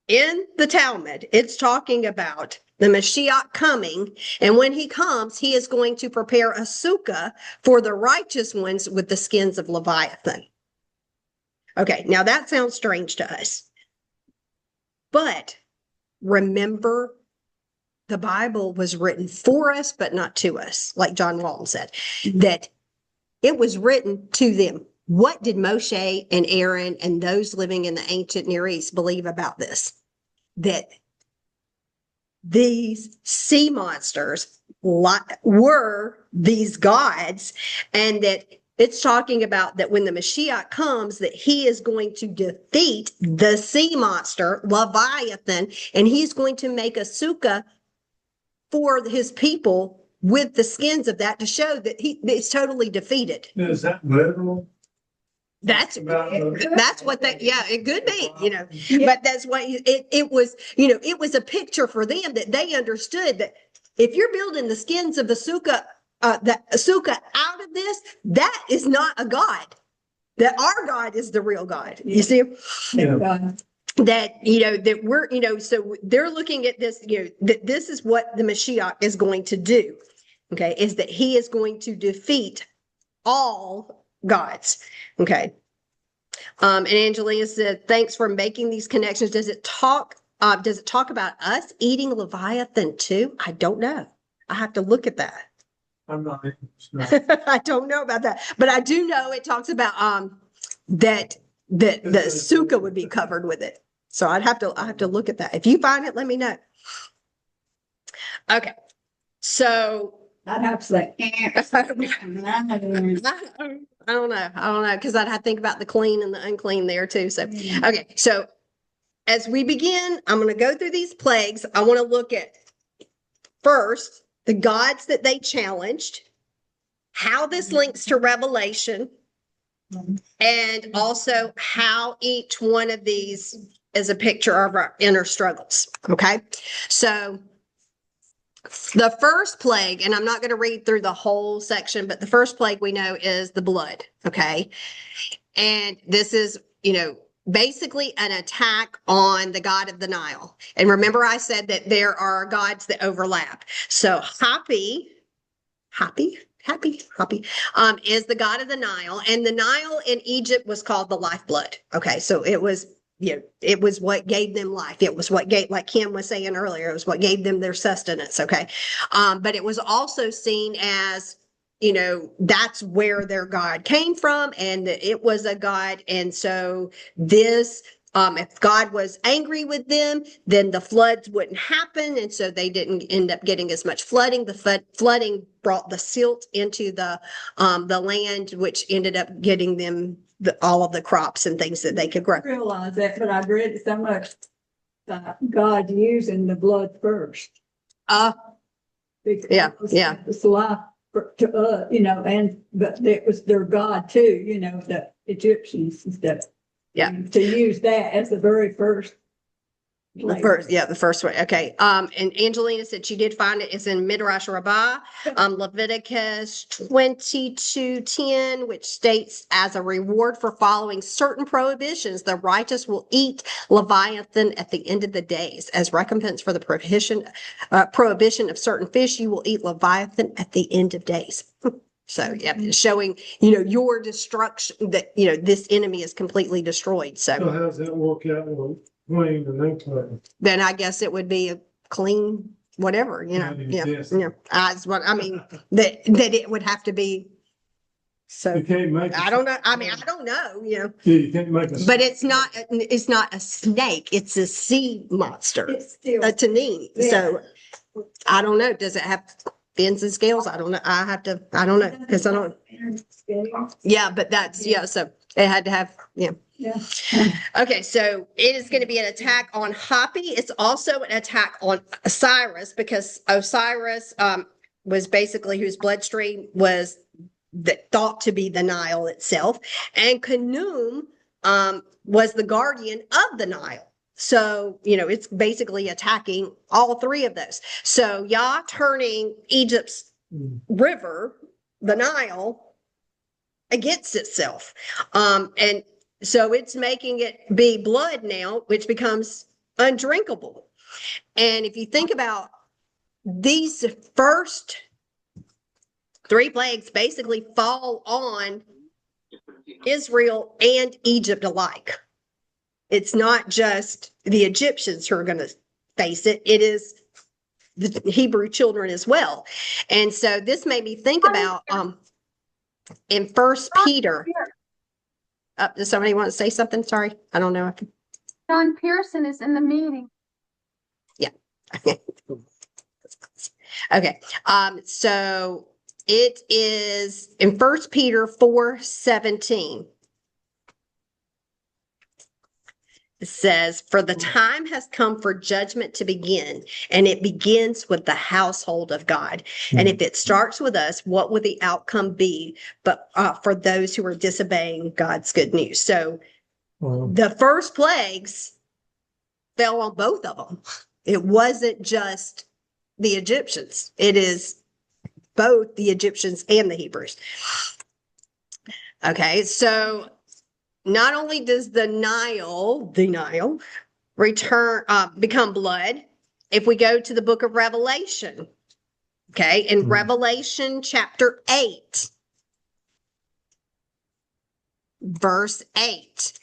in the Talmud, it's talking about the Mashiach coming, and when he comes, he is going to prepare a sukkah for the righteous ones with the skins of Leviathan. Okay, now that sounds strange to us. But remember, the Bible was written for us, but not to us, like John Walton said, that it was written to them. What did Moshe and Aaron and those living in the ancient Near East believe about this? That these sea monsters were these gods, and that it's talking about that when the Mashiach comes, that he is going to defeat the sea monster, Leviathan, and he's going to make a sukkah for his people with the skins of that to show that it's totally defeated. Is that literal? That's what that, yeah, it could be, Yeah. but that's what it was, it was a picture for them that they understood that if you're building the skins of the sukkah, out of this, that is not a God. That our God is the real God. You see? Yeah. That, that we're, so they're looking at this, that this is what the Mashiach is going to do. Okay. Is that he is going to defeat all gods. Okay. And Angelina said, thanks for making these connections. Does it talk about us eating Leviathan too? I don't know. I have to look at that. I'm not. I don't know about that, but I do know it talks about that the sukkah would be covered with it. So I have to look at that. If you find it, let me know. Okay. So I'd have to say, I don't know, because I'd have to think about the clean and the unclean there too. So, okay, so as we begin, I'm going to go through these plagues. I want to look at first the gods that they challenged, how this links to Revelation, and also how each one of these is a picture of our inner struggles. Okay, so the first plague, and I'm not going to read through the whole section, but the first plague we know is the blood. Okay. And this is, basically an attack on the god of the Nile. And remember, I said that there are gods that overlap. So Hapi, is the god of the Nile. And the Nile in Egypt was called the lifeblood. Okay. So it was what gave them life. It was what gave, like Kim was saying earlier, it was what gave them their sustenance. Okay. But it was also seen as, that's where their God came from, and it was a God. And so this, if God was angry with them, then the floods wouldn't happen. And so they didn't end up getting as much flooding. The flooding brought the silt into the land, which ended up getting them all of the crops and things that they could grow. I realize that, but I've read so much that God using the blood first. Yeah. It's life to but it was their God too, the Egyptians and stuff. Yeah. To use that as the very first. The first one. Okay. And Angelina said she did find it. It's in Midrash Rabbah, Leviticus 22:10, which states, as a reward for following certain prohibitions, the righteous will eat Leviathan at the end of the days. As recompense for the prohibition of certain fish, you will eat Leviathan at the end of days. So showing, your destruction, that, this enemy is completely destroyed. So how does that work out with clean and unclean? Then I guess it would be a clean, whatever, Yes. That's what I mean, that it would have to be. So You can't make. I don't know. I mean, I don't know, Yeah, you can't make a. but it's not a snake. It's a sea monster, It's still. a tanin. Yeah. So I don't know. Does it have fins and scales? I don't know. I don't know, because I don't. Yeah, but that's, so it had to have, Yeah. Okay, so it is going to be an attack on Hapi. It's also an attack on Osiris, because Osiris was basically whose bloodstream was thought to be the Nile itself. And Khnum was the guardian of the Nile. So, it's basically attacking all three of those. So Yah turning Egypt's river, the Nile, against itself. And so it's making it be blood now, which becomes undrinkable. And if you think about these first three plagues, basically fall on Israel and Egypt alike. It's not just the Egyptians who are going to face it. It is the Hebrew children as well. And so this made me think about in 1 Peter. Does somebody want to say something? Sorry, I don't know. John Pearson is in the meeting. Yeah. Okay. So it is in 1 Peter 4:17. It says, "For the time has come for judgment to begin, and it begins with the household of God. And if it starts with us, what will the outcome be? But for those who are disobeying God's good news." So the first plagues fell on both of them. It wasn't just the Egyptians. It is both the Egyptians and the Hebrews. Okay, so not only does the Nile become blood, if we go to the book of Revelation, okay, in Revelation chapter 8, verse 8.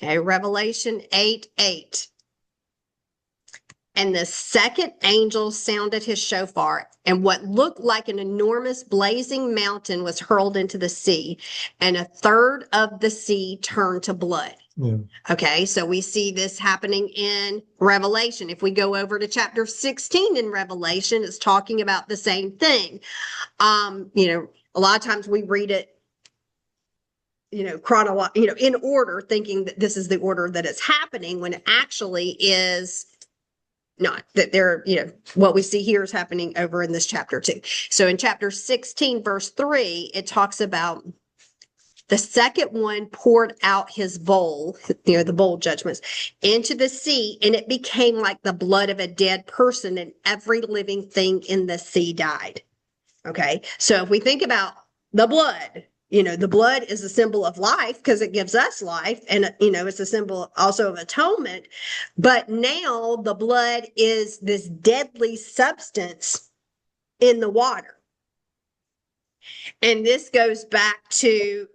Okay, Revelation 8:8. "And the second angel sounded his shofar, and what looked like an enormous blazing mountain was hurled into the sea, and a third of the sea turned to blood." Yeah. Okay, so we see this happening in Revelation. If we go over to chapter 16 in Revelation, it's talking about the same thing. A lot of times we read it, in order, thinking that this is the order that it's happening, when it actually is not. That what we see here is happening over in this chapter too. So in chapter 16, verse 3, it talks about the second one poured out his bowl, the bowl judgments, into the sea, and it became like the blood of a dead person, and every living thing in the sea died. Okay, so if we think about the blood, the blood is a symbol of life because it gives us life, and it's a symbol also of atonement. But now the blood is this deadly substance in the water. And this goes back to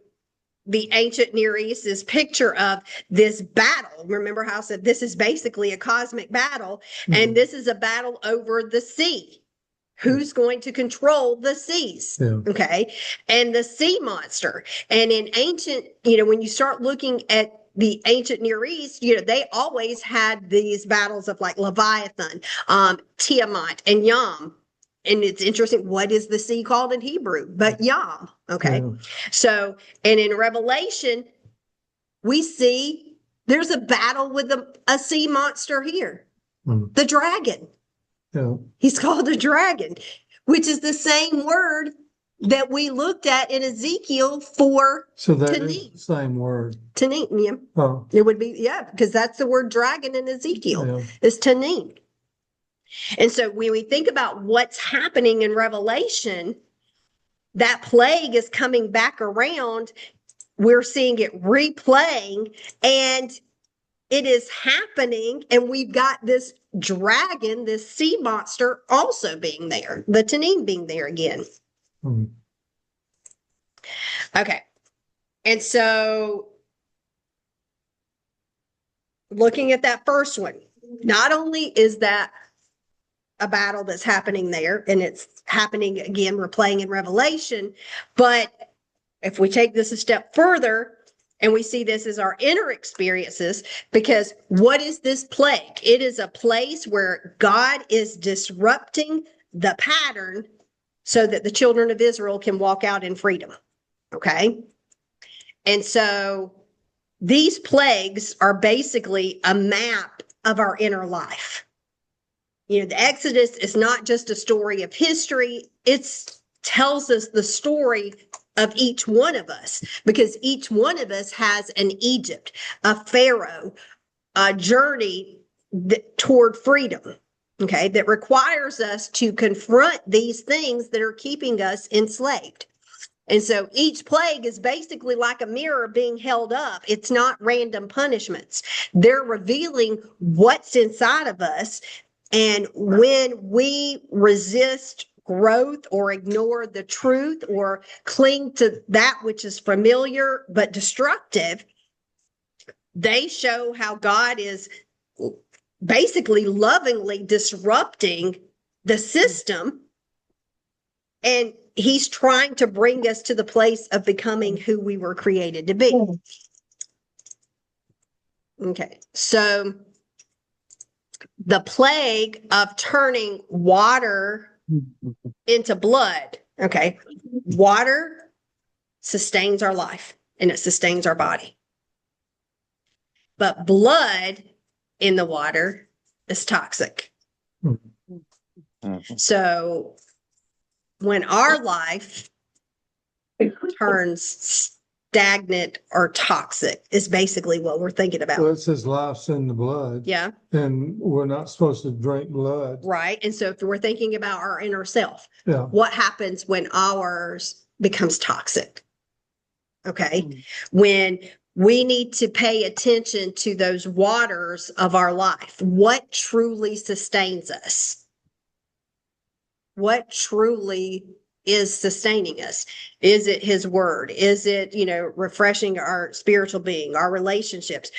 the ancient Near East's picture of this battle. Remember how I said this is basically a cosmic battle, and this is a battle over the sea. Who's going to control the seas? Yeah. Okay. And the sea monster. And in ancient, when you start looking at the ancient Near East, they always had these battles of like Leviathan, Tiamat, and Yam. And it's interesting, what is the sea called in Hebrew? But Yam. Okay. Yeah. So, and in Revelation, we see there's a battle with a sea monster here, the dragon. Yeah. He's called a dragon, which is the same word that we looked at in Ezekiel for So that is Tanin. the same word. Tanin, yeah. Oh, It would be, because that's the word dragon in Ezekiel, yeah. is Tanin. And so when we think about what's happening in Revelation, that plague is coming back around. We're seeing it replaying, and it is happening, and we've got this dragon, this sea monster also being there, the Tanin being there again. Mm. Okay. And so looking at that first one, not only is that a battle that's happening there, and it's happening again, we're playing in Revelation, but if we take this a step further, and we see this as our inner experiences, because what is this plague? It is a place where God is disrupting the pattern so that the children of Israel can walk out in freedom. Okay. And so these plagues are basically a map of our inner life. The Exodus is not just a story of history. It tells us the story of each one of us, because each one of us has an Egypt, a Pharaoh, a journey toward freedom, okay, that requires us to confront these things that are keeping us enslaved. And so each plague is basically like a mirror being held up. It's not random punishments. They're revealing what's inside of us. And when we resist growth or ignore the truth or cling to that which is familiar but destructive, they show how God is basically lovingly disrupting the system, and he's trying to bring us to the place of becoming who we were created to be. Okay, so the plague of turning water into blood. Okay. Water sustains our life and it sustains our body. But blood in the water is toxic. So when our life turns stagnant or toxic is basically what we're thinking about. Well, it says life's in the blood. Yeah. And we're not supposed to drink blood. Right. And so if we're thinking about our inner self, Yeah. what happens when ours becomes toxic? Okay. When we need to pay attention to those waters of our life. What truly sustains us? What truly is sustaining us? Is it his word? Is it, refreshing our spiritual being, our relationships?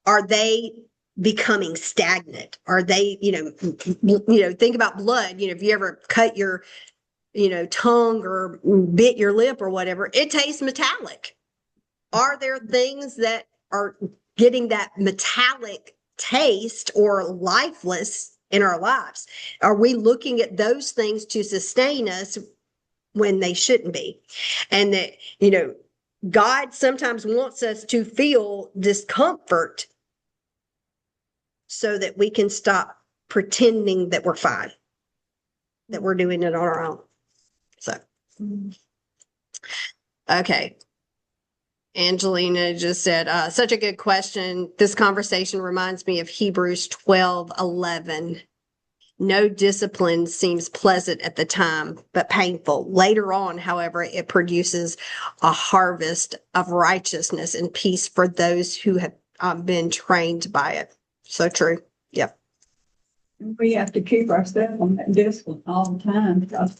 Are they becoming stagnant? Are they, think about blood. If you ever cut your, tongue or bit your lip or whatever, it tastes metallic. Are there things that are getting that metallic taste or lifeless in our lives? Are we looking at those things to sustain us when they shouldn't be? And that, God sometimes wants us to feel discomfort so that we can stop pretending that we're fine, that we're doing it on our own. So, okay. Angelina just said, such a good question. This conversation reminds me of Hebrews 12:11. No discipline seems pleasant at the time, but painful. Later on, however, it produces a harvest of righteousness and peace for those who have been trained by it. So true. Yep. We have to keep ourselves on that discipline all the time because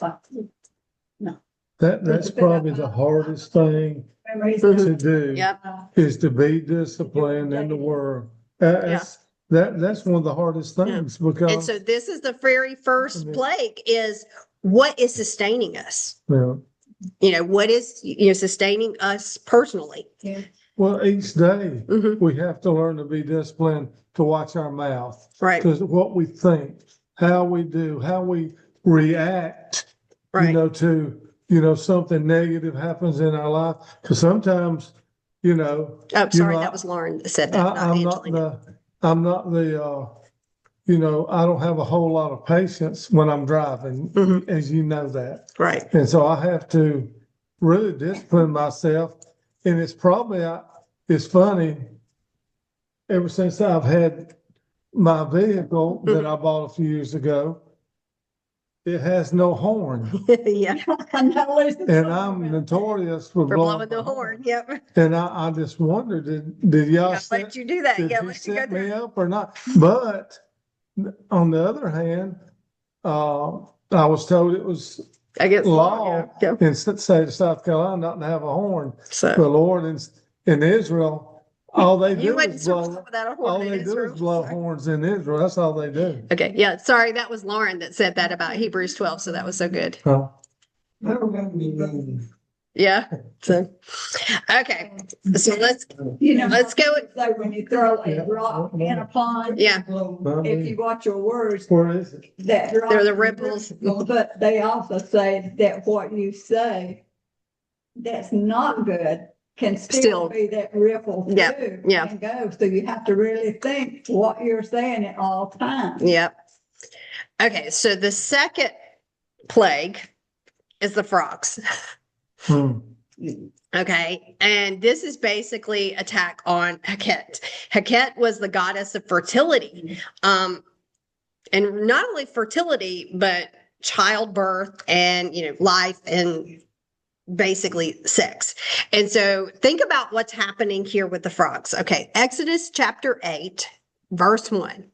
That's probably the hardest thing to do. Yep. Is to be disciplined in the word. That's one of the hardest things And because, so this is the very first plague is what is sustaining us? yeah. What is, sustaining us personally? Yeah. Well, each day Mhm. we have to learn to be disciplined, to watch our mouth. Right. To what we think, how we do, how we react, Right. to, something negative happens in our life. Because sometimes, Oh, sorry, that was Lauren that said that, not I'm Angelina. I don't have a whole lot of patience when I'm driving, Mhm. as you know that. Right. And so I have to really discipline myself. And it's funny, ever since I've had my vehicle that I bought a few years ago, it has no horn. Yeah. And I'm notorious for For blowing blowing the horn. Yep. And I just wondered, did y'all Yeah, why did you do that? did Yeah, he let you go set me through. up or not? But on the other hand, I was told it was I guess. law Yeah. in the state of South Carolina not to have a horn. The So Lord in Israel, all they you do wouldn't is survive blow. without a All horn in they do Israel. is blow horns in Israel. That's all they do. Okay. Yeah. Sorry, that was Lauren that said that about Hebrews 12. So that was so good. Huh? Yeah. So, okay. So let's go. So when you throw a rock in a pond. Yeah. If you watch your words, Where is it? that. They're the ripples. But they also say that what you say that's not good can still be that ripple Yeah, too. yeah. And go, so you have to really think what you're saying at all times. Yep. Okay. So the second plague is the frogs. Hmm. Okay. And this is basically attack on Heket. Heket was the goddess of fertility. And not only fertility, but childbirth and, life and basically sex. And so think about what's happening here with the frogs. Okay. Exodus chapter 8, verse 1.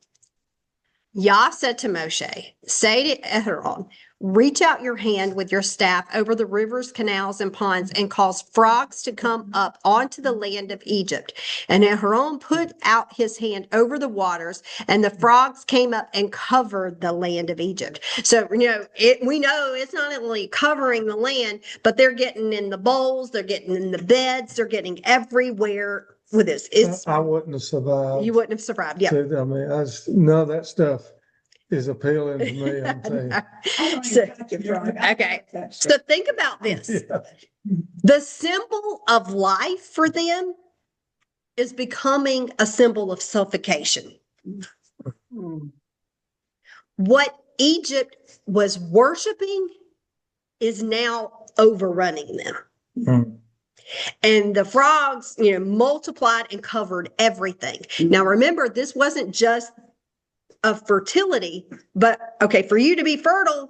Yah said to Moshe, say to Aaron, reach out your hand with your staff over the rivers, canals, and ponds and cause frogs to come up onto the land of Egypt. And Aaron put out his hand over the waters, and the frogs came up and covered the land of Egypt. So, we know it's not only covering the land, but they're getting in the bowls, they're getting in the beds, they're getting everywhere with this. I wouldn't have survived. You wouldn't have survived. Yeah. I mean, none of that stuff is appealing to me. I'm telling you. So, okay. So think about this. Yeah. The symbol of life for them is becoming a symbol of suffocation. What Egypt was worshiping is now overrunning them. Mm. And the frogs, multiplied and covered everything. Now, remember, this wasn't just of fertility, but okay, for you to be fertile,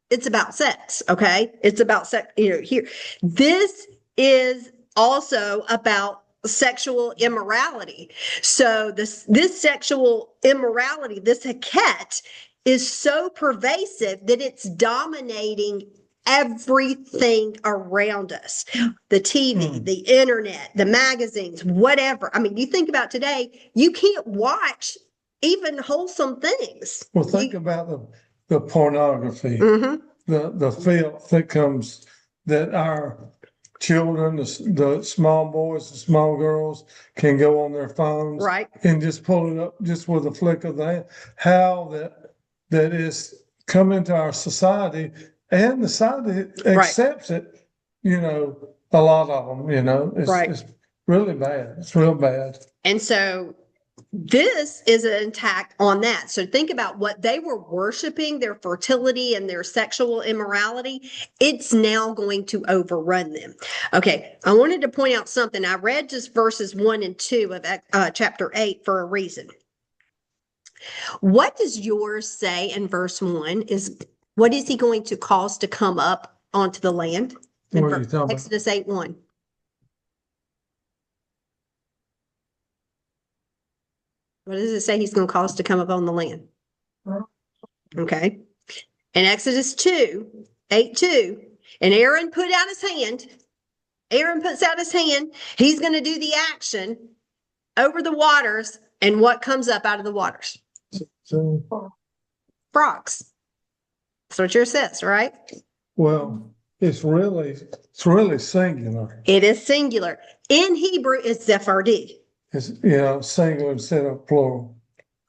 it's about sex. Okay. It's about sex, here. This is also about sexual immorality. So this sexual immorality, this Heket, is so pervasive that it's dominating everything around us. The TV, the internet, the magazines, whatever. I mean, you think about today, you can't watch even wholesome things. Well, think about the pornography, Mhm. the filth that comes, that our children, the small boys, the small girls can go on their phones. Right. And just pull it up just with a flick of the hand. How that is come into our society, and the society accepts it, a lot of them, it's really bad. It's real bad. And so this is an attack on that. So think about what they were worshiping, their fertility and their sexual immorality. It's now going to overrun them. Okay, I wanted to point out something. I read just verses 1 and 2 of chapter 8 for a reason. What does yours say in verse 1 is, what is he going to cause to come up onto the land? What are you talking about? Exodus 8:1. What does it say he's going to cause to come up on the land? Okay. In Exodus 8:2, and Aaron put out his hand. Aaron puts out his hand. He's going to do the action over the waters. And what comes up out of the waters? So, Frogs. That's what yours says, right? well, it's really singular. It is singular. In Hebrew, it's Sephardi. It's, singular instead of plural.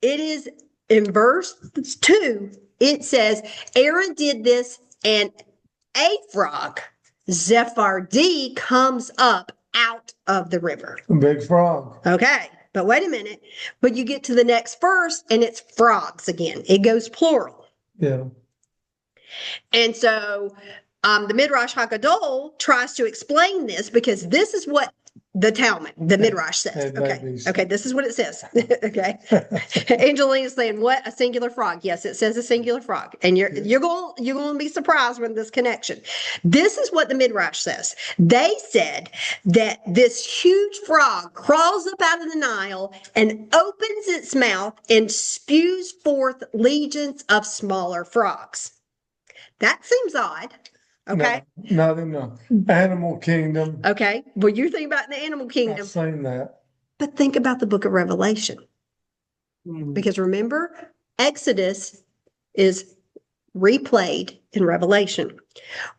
It is in verse 2, it says, Aaron did this and a frog, Sephardi, comes up out of the river. A big frog. Okay, but wait a minute. But you get to the next verse and it's frogs again. It goes plural. Yeah. And so the Midrash Haggadah tries to explain this because this is what the Talmud, the Midrash says. Okay, this is what it says. Okay. Angelina's saying, what? A singular frog. Yes, it says a singular frog. And you're going to be surprised with this connection. This is what the Midrash says. They said that this huge frog crawls up out of the Nile and opens its mouth and spews forth legions of smaller frogs. That seems odd. Okay. No, not in the animal kingdom. Okay. Well, you think about the animal kingdom. I've seen that. But think about the book of Revelation. Because remember, Exodus is replayed in Revelation.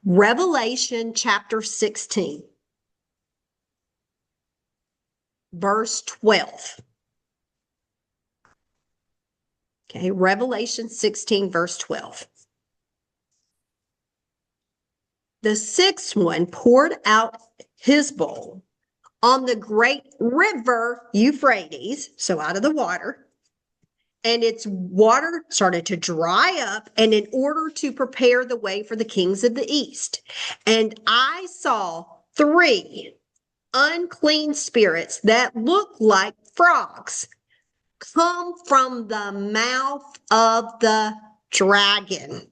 Revelation chapter 16, verse 12. Okay. Revelation 16, verse 12. The sixth one poured out his bowl on the great river Euphrates, so out of the water, and its water started to dry up, and in order to prepare the way for the kings of the east. And I saw 3 unclean spirits that looked like frogs come from the mouth of the dragon,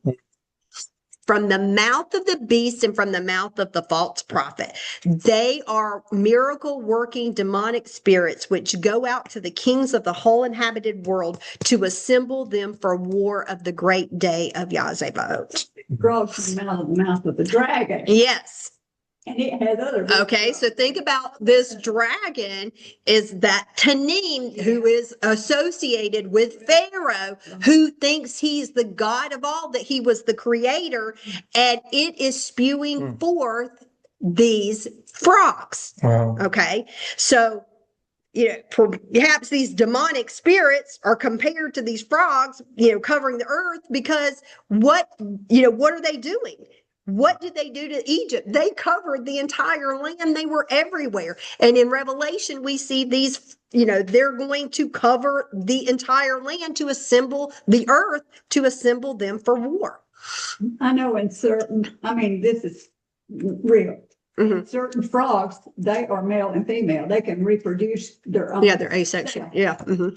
from the mouth of the beast and from the mouth of the false prophet. They are miracle working demonic spirits which go out to the kings of the whole inhabited world to assemble them for war of the great day of Yazebot. Frogs come out of the mouth of the dragon. Yes. And it has other. Okay, so think about this dragon is that Tanim, who is associated with Pharaoh, who thinks he's the God of all, that he was the creator, and it is spewing forth these frogs. Wow. Okay, so perhaps these demonic spirits are compared to these frogs, covering the earth, because what are they doing? What did they do to Egypt? They covered the entire land. They were everywhere. And in Revelation, we see these, they're going to cover the entire land to assemble the earth, to assemble them for war. I know this is real. Mm-hmm. Certain frogs, they are male and female. They can reproduce their own. Yeah, they're asexual. Yeah. Mm-hmm.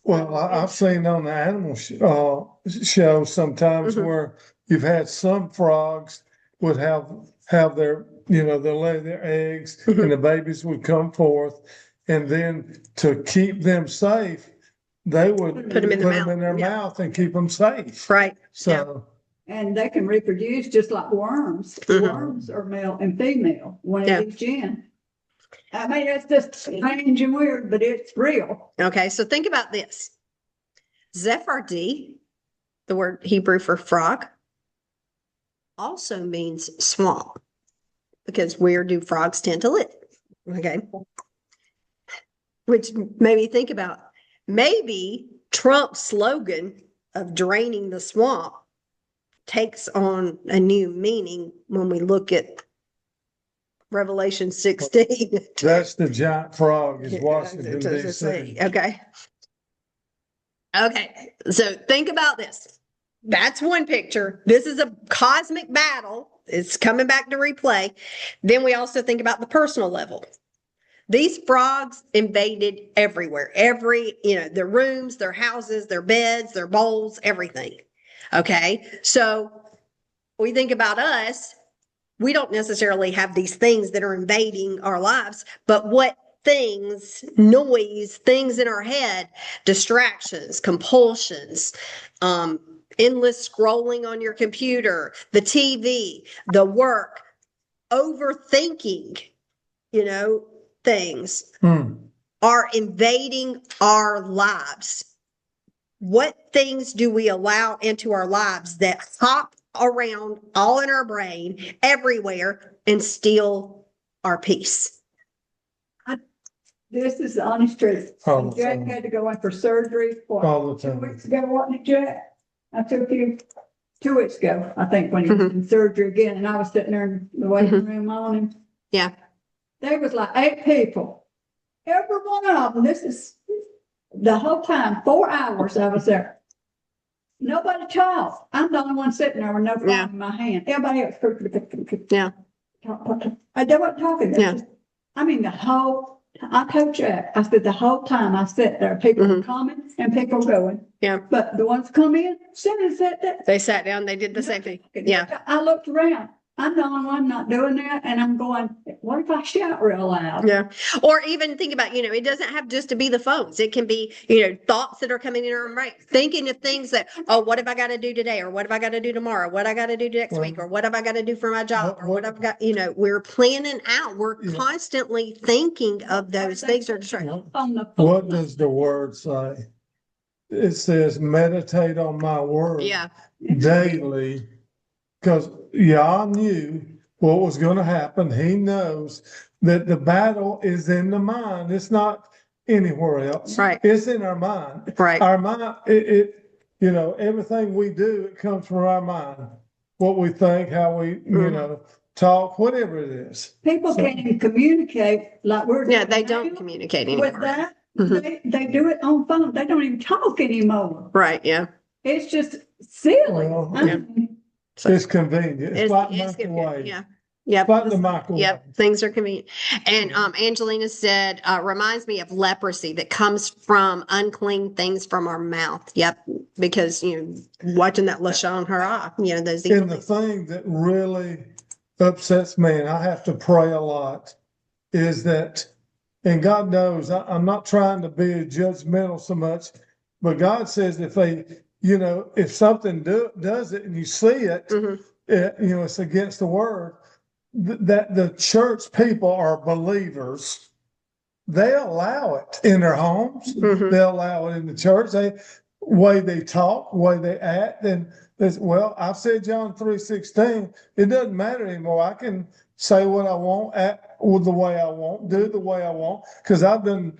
Well, I've seen on the animal show sometimes where you've had some frogs would have their, they'll lay their eggs and the babies would come forth. And then to keep them safe, they would put them in their mouth and keep them safe. Right. So. And they can reproduce just like worms. Worms are male and female, one of each gen. It's just strange and weird, but it's real. Okay, so think about this. Sephardi, the word Hebrew for frog, also means small. because where do frogs tend to live? Okay. Which made me think about maybe Trump's slogan of draining the swamp takes on a new meaning when we look at Revelation 16. That's the giant frog is Washington DC. Okay. Okay. So think about this. That's one picture. This is a cosmic battle. It's coming back to replay. Then we also think about the personal level. These frogs invaded everywhere, their rooms, their houses, their beds, their bowls, everything. Okay. So we think about us, we don't necessarily have these things that are invading our lives, but what things, noise, things in our head, distractions, compulsions, endless scrolling on your computer, the TV, the work, overthinking, things are invading our lives. What things do we allow into our lives that hop around all in our brain, everywhere, and steal our peace? This is the honest truth. All the Jack time. had to go in for surgery All the 2 time. weeks ago, wasn't it, Jack? I took you 2 weeks ago, I think, when he was in surgery again, and I was sitting there in the waiting room on him. Yeah. There was like 8 people. Every one of them, this is the whole time, 4 hours I was there. Nobody talked. I'm the only one sitting there with no phone Yeah. in my hand. Everybody else. Yeah. They weren't talking. Yeah. I told Jack, I said, the whole time I sat there, people were coming and people going. Yeah. But the ones come in, sat and sat there. They sat down, they did the same thing. Yeah. I looked around. I'm the only one not doing that. And I'm going, what if I shout real loud? Yeah. Or even think about, it doesn't have just to be the phones. It can be, thoughts that are coming in our brain, thinking of things that, what have I got to do today? Or what have I got to do tomorrow? What I got to do next week? Or what have I got to do for my job? Or what I've got, we're planning out. We're constantly thinking of those things are distracting. What does the word say? It says, meditate on my word Yeah. daily. Because Yah knew what was going to happen. He knows that the battle is in the mind. It's not anywhere else. Right. It's in our mind. Right. Our mind, everything we do, it comes from our mind. What we think, how we, talk, whatever it is. People can't even communicate like we're doing. Yeah. They don't now. communicate With anymore. that, they do it on phone. They don't even talk anymore. Right. Yeah. It's just silly. Well, I mean, It's convenient. It's like it's good. microwave. Yeah. Yep. Like the microwave. Yep. Things are convenient. And Angelina said, reminds me of leprosy that comes from unclean things from our mouth. Yep. Because, watching that Lashon Hara, those evil And the things. thing that really upsets me, and I have to pray a lot, is that, and God knows, I'm not trying to be judgmental so much, but God says if something does it and you see it, it's against the word, that the church people are believers. They allow it in their homes. They allow it in the church. Way they talk, way they act. And I've said John 3:16, it doesn't matter anymore. I can say what I want, act with the way I want, do the way I want, because I've been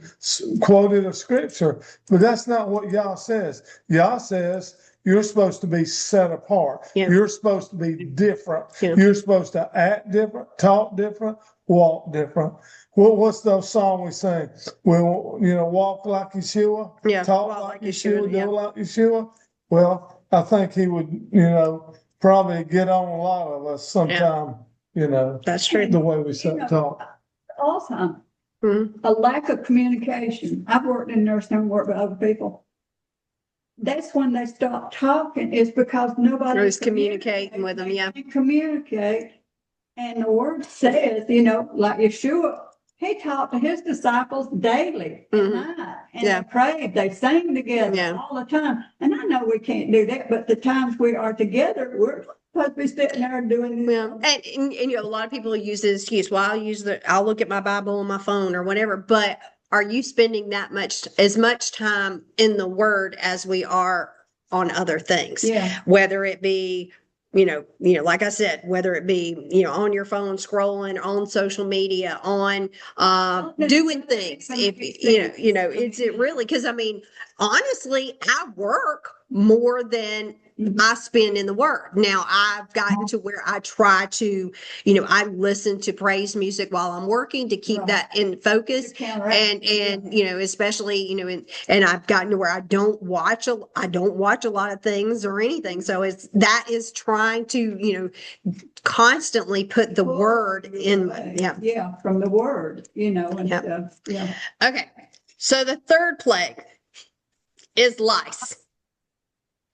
quoted a scripture. But that's not what Yah says. Yah says you're supposed to be set apart. Yeah. You're supposed to be different. Yeah. You're supposed to act different, talk different, walk different. What's those songs we sing? Walk like Yeshua, Yeah, talk walk like like Yeshua, Yeshua, do yeah. like Yeshua. Well, I think he would, probably get on a lot of us sometime, That's true. the way we sit and talk. also, Mhm. a lack of communication. I've worked in nursing home, worked with other people. That's when they stop talking, is because nobody. Nobody's communicating with them, They yeah. can't communicate. And the word says, like Yeshua, he talked to his disciples daily at night. And Yeah. they prayed, they sang together Yeah. all the time. And I know we can't do that, but the times we are together, we're supposed to be sitting there doing this. Yeah, and a lot of people use the excuse, well, I'll look at my Bible on my phone or whatever, but are you spending as much time in the word as we are on other things? Yeah. Whether it be like I said, whether it be, on your phone, scrolling, on social media, on, doing things, if, it really, because I mean, honestly, I work more than I spend in the word. Now I've gotten to where I try to, I listen to praise music while I'm working to keep that in focus. And, especially, and I've gotten to where I don't watch a lot of things or anything. So that is trying to, constantly put the word in. Yeah. Yeah, from the word, and Yep. stuff, yeah. Okay. So the third plague is lice.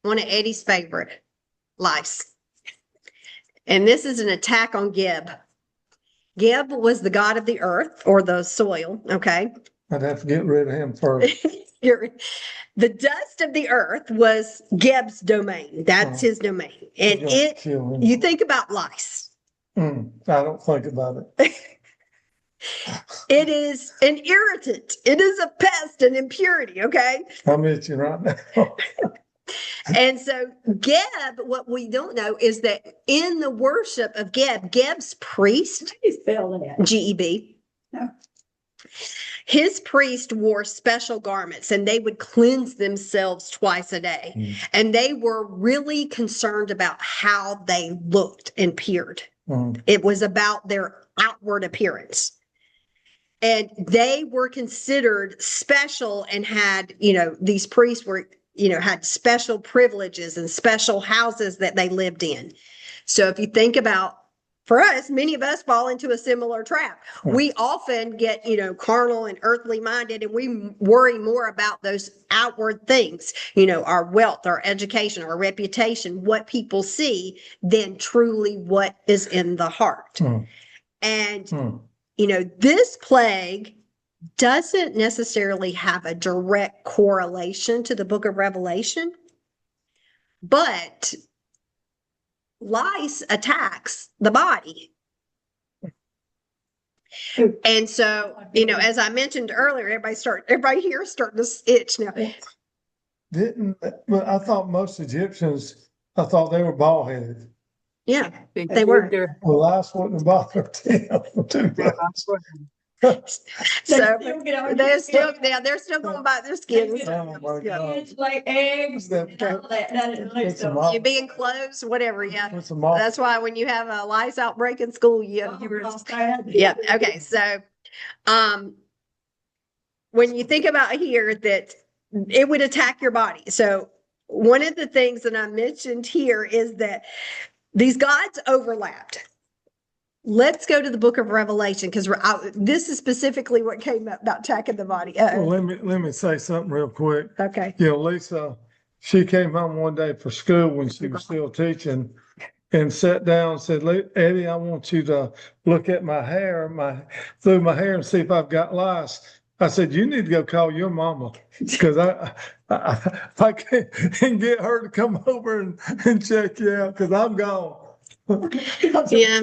One of Eddie's favorite, lice. And this is an attack on Geb. Geb was the god of the earth or the soil. Okay. I'd have to get rid of him first. The dust of the earth was Geb's domain. That's his domain. And you think about lice. I don't think about it. It is an irritant. It is a pest and impurity. Okay. I'm itching right now. And so Geb, what we don't know is that in the worship of Geb's priest, Spell that. Geb, No. his priest wore special garments and they would cleanse themselves twice a day. And they were really concerned about how they looked and appeared. It was about their outward appearance. And they were considered special and had, these priests were, had special privileges and special houses that they lived in. So if you think about, for us, many of us fall into a similar trap. We often get, carnal and earthly minded, and we worry more about those outward things, our wealth, our education, our reputation, what people see, than truly what is in the heart. And, this plague doesn't necessarily have a direct correlation to the book of Revelation, but lice attacks the body. And so, as I mentioned earlier, everybody here is starting to itch now. But I thought most Egyptians, I thought they were bald headed. Yeah, they were. Well, lice wouldn't bother them too much. So they're still going by their skin. Oh my God. It's like eggs and all that. You being close, whatever. Yeah. Put some off. That's why when you have a lice outbreak in school, yeah. Okay. So, when you think about here that it would attack your body. So one of the things that I mentioned here is that these gods overlapped. Let's go to the book of Revelation, because this is specifically what came up about attacking the body. Well, let me say something real quick. Okay. Lisa, she came home one day for school when she was still teaching and sat down and said, Eddie, I want you to look at my hair, through my hair and see if I've got lice. I said, you need to go call your mama, because I can't get her to come over and check you out, because I'm gone. Yeah,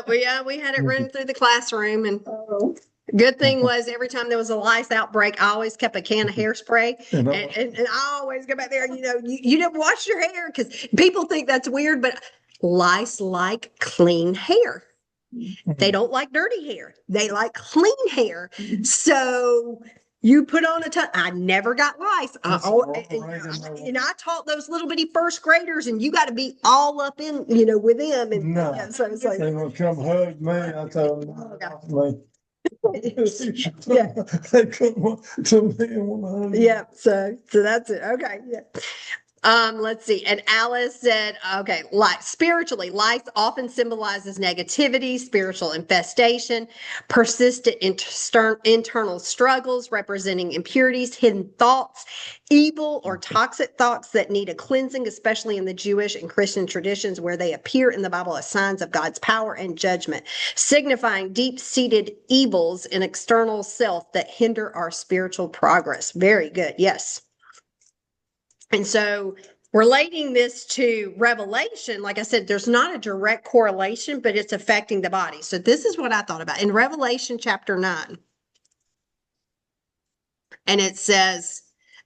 we had it running through the classroom, and good thing was every time there was a lice outbreak, I always kept a can of hairspray, and I always go back there. You didn't wash your hair, because people think that's weird, but lice like clean hair. They don't like dirty hair. They like clean hair. So you put on a ton. I never got lice. I taught those little bitty first graders, and you got to be all up in, with them. And no, so it's like, they will come hug me. I told them, yeah. They come to me and want to hug me. Yeah. So that's it. Okay. Yeah. Let's see. And Alice said, okay, spiritually, life often symbolizes negativity, spiritual infestation, persistent internal struggles representing impurities, hidden thoughts, evil or toxic thoughts that need a cleansing, especially in the Jewish and Christian traditions where they appear in the Bible as signs of God's power and judgment, signifying deep-seated evils in external self that hinder our spiritual progress. Very good. Yes. And so relating this to Revelation, like I said, there's not a direct correlation, but it's affecting the body. So this is what I thought about in Revelation chapter 9. And it says,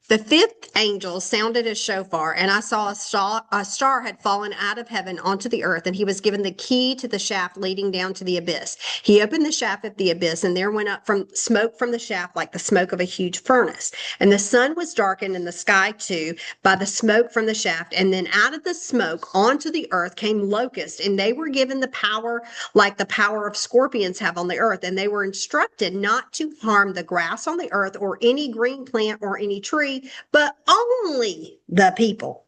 The fifth angel sounded a shofar, and I saw a star had fallen out of heaven onto the earth, and he was given the key to the shaft leading down to the abyss. He opened the shaft of the abyss, and there went up from smoke from the shaft like the smoke of a huge furnace. And the sun was darkened, and the sky too, by the smoke from the shaft. And then out of the smoke onto the earth came locusts, and they were given the power like the power of scorpions have on the earth. And they were instructed not to harm the grass on the earth or any green plant or any tree, but only the people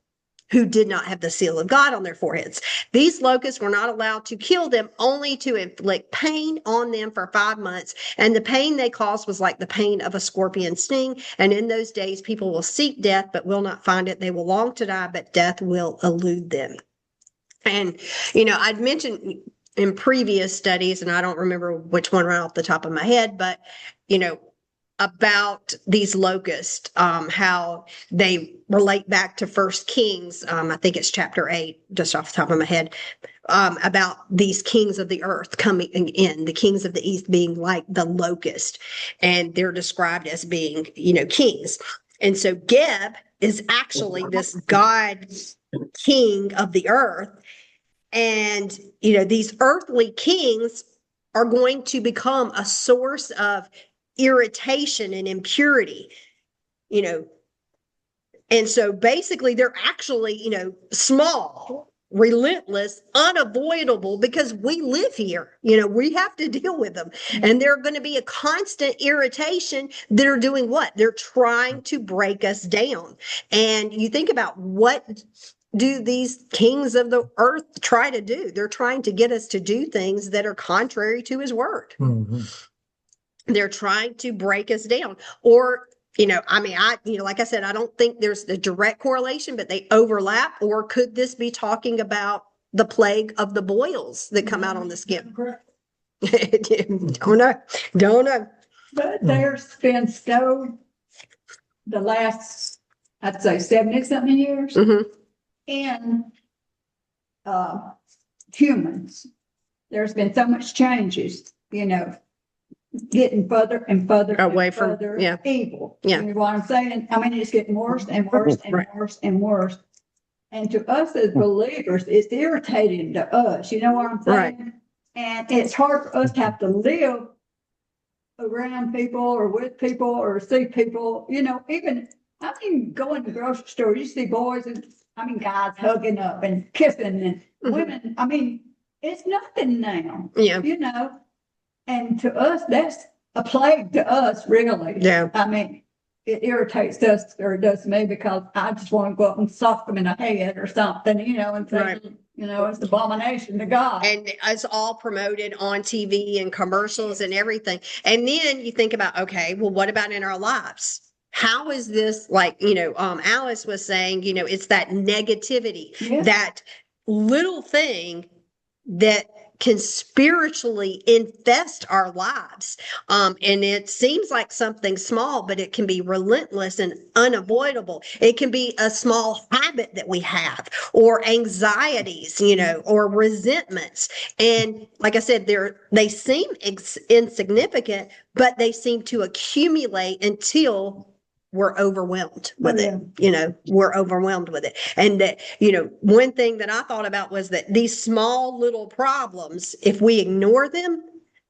who did not have the seal of God on their foreheads. These locusts were not allowed to kill them, only to inflict pain on them for 5 months. And the pain they caused was like the pain of a scorpion sting. And in those days, people will seek death, but will not find it. They will long to die, but death will elude them. And, I'd mentioned in previous studies, and I don't remember which one right off the top of my head, but, about these locusts, how they relate back to First Kings. I think it's chapter 8, just off the top of my head, about these kings of the earth coming in, the kings of the east being like the locust, and they're described as being, kings. And so Geb is actually this god king of the earth. And, these earthly kings are going to become a source of irritation and impurity, and so basically they're actually, small, relentless, unavoidable, because we live here, we have to deal with them. And they're going to be a constant irritation. They're doing what? They're trying to break us down. And you think about, what do these kings of the earth try to do? They're trying to get us to do things that are contrary to his word. Mm-hmm. They're trying to break us down. Or, like I said, I don't think there's the direct correlation, but they overlap. Or could this be talking about the plague of the boils that come out on the skin? Don't know. But there's been the last, I'd say 70-something years, mm-hmm. in humans. There's been so much changes, getting further and further away and from further evil. Yeah. You know what I'm saying? It's getting worse and worse and right. worse and worse. And to us as believers, it's irritating to us. You know what I'm saying? Right. And it's hard for us to have to live around people or with people or see people, even, go in the grocery store, you see boys and, guys hugging up and kissing, and mm-hmm. women, it's nothing now. Yeah. And to us, that's a plague to us, really. Yeah. It irritates us, or it does me, because I just want to go up and sock them in the head or something, and say, right. It's an abomination to God. And it's all promoted on TV and commercials and everything. And then you think about, okay, well, what about in our lives? How is this, like, Alice was saying, it's that negativity, yeah. that little thing that can spiritually infest our lives. And it seems like something small, but it can be relentless and unavoidable. It can be a small habit that we have, or anxieties, or resentments. And like I said, they seem insignificant, but they seem to accumulate until we're overwhelmed with it. We're overwhelmed with it. And that, one thing that I thought about was that these small little problems, if we ignore them,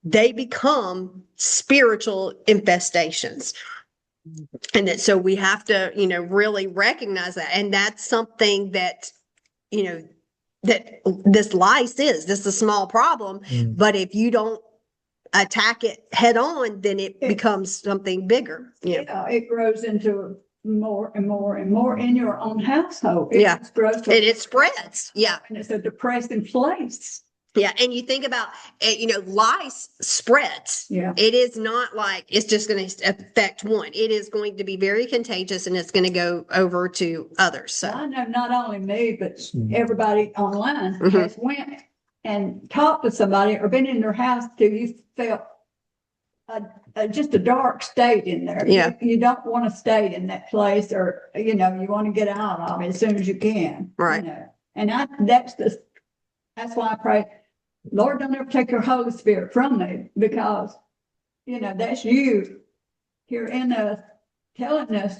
they become spiritual infestations. And that, so we have to, really recognize that. And that's something that, that this lice is. This is a small problem, but if you don't attack it head on, then it becomes something bigger. Yeah, it grows into more and more and more in your own household. It spreads. Yeah. And it's a depressing place. Yeah. And you think about, lice spreads. Yeah. It is not like it's just going to affect one. It is going to be very contagious, and it's going to go over to others. So I know not only me, but everybody online mm-hmm. has went and talked to somebody or been in their house till you felt just a dark state in there. Yeah. You don't want to stay in that place, or, you want to get out of it as soon as you can. Right. And that's why I pray, Lord, don't ever take your Holy Spirit from me, because, that's you here in us telling us,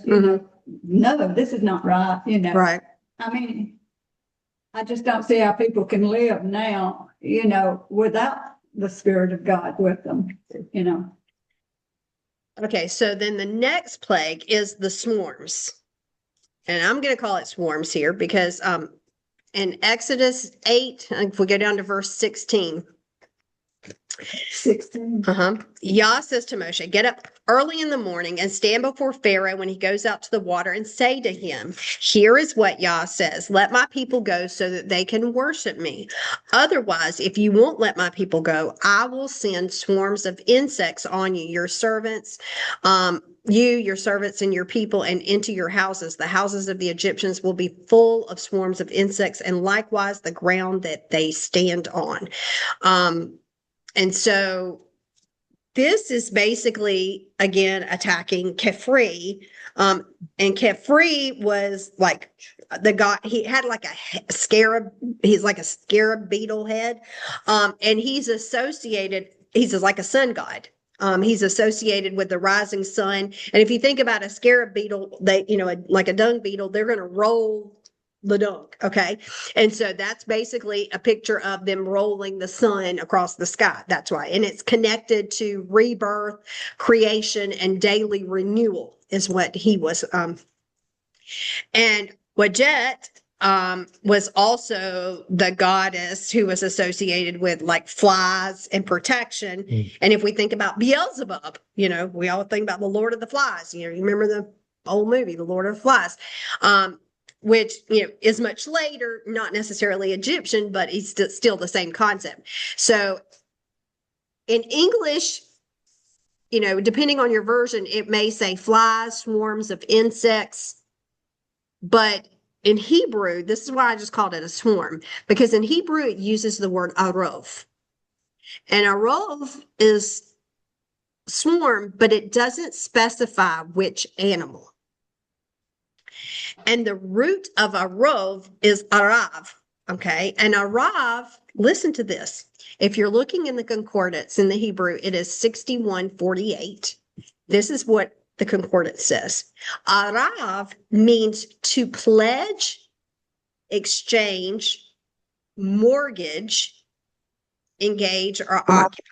no, this is not right, you know. Right. I mean, I just don't see how people can live now, you know, without the Spirit of God with them, you know. Okay, so then the next plague is the swarms. And I'm going to call it swarms here because in Exodus 8, if we go down to verse 16, 16. Yah says to Moshe, get up early in the morning and stand before Pharaoh when he goes out to the water and say to him, here is what Yah says, let my people go so that they can worship me. Otherwise, if you won't let my people go, I will send swarms of insects on you, your servants, your servants and your people, and into your houses. The houses of the Egyptians will be full of swarms of insects, and likewise the ground that they stand on. And so this is basically, again, attacking Kefri. And Kefri was like the god, he had like a scarab, he's like a scarab beetle head. And he's like a sun god. He's associated with the rising sun. And if you think about a scarab beetle, like a dung beetle, they're going to roll the dung. Okay. And so that's basically a picture of them rolling the sun across the sky. That's why. And it's connected to rebirth, creation, and daily renewal is what he was. And Wajet was also the goddess who was associated with like flies and protection. And if we think about Beelzebub, we all think about the Lord of the Flies. You remember the old movie, The Lord of the Flies. Which, is much later, not necessarily Egyptian, but it's still the same concept. So in English, depending on your version, it may say flies, swarms of insects. But in Hebrew, this is why I just called it a swarm, because in Hebrew, it uses the word arov. And arov is swarm, but it doesn't specify which animal. And the root of arov is arav, okay? And arav, listen to this. If you're looking in the concordance in the Hebrew, it is 6148. This is what the concordance says. Arav means to pledge, exchange, mortgage, engage, or occupy.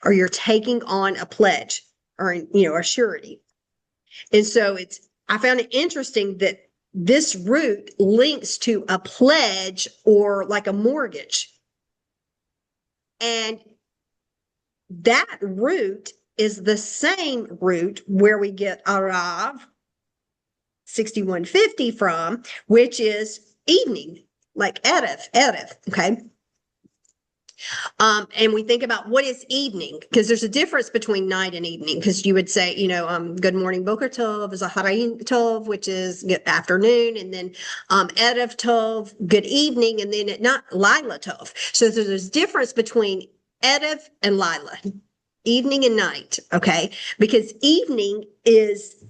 Or you're taking on a pledge or, a surety. And so I found it interesting that this root links to a pledge or like a mortgage. And that root is the same root where we get Arav 6150 from, which is evening, like Erev, okay? And we think about what is evening, because there's a difference between night and evening, because you would say, good morning, Boker Tov is a Harayin Tov, which is good afternoon, and then Erev Tov, good evening, and then not Lila Tov. So there's a difference between Erev and Lila, evening and night, okay? Because evening is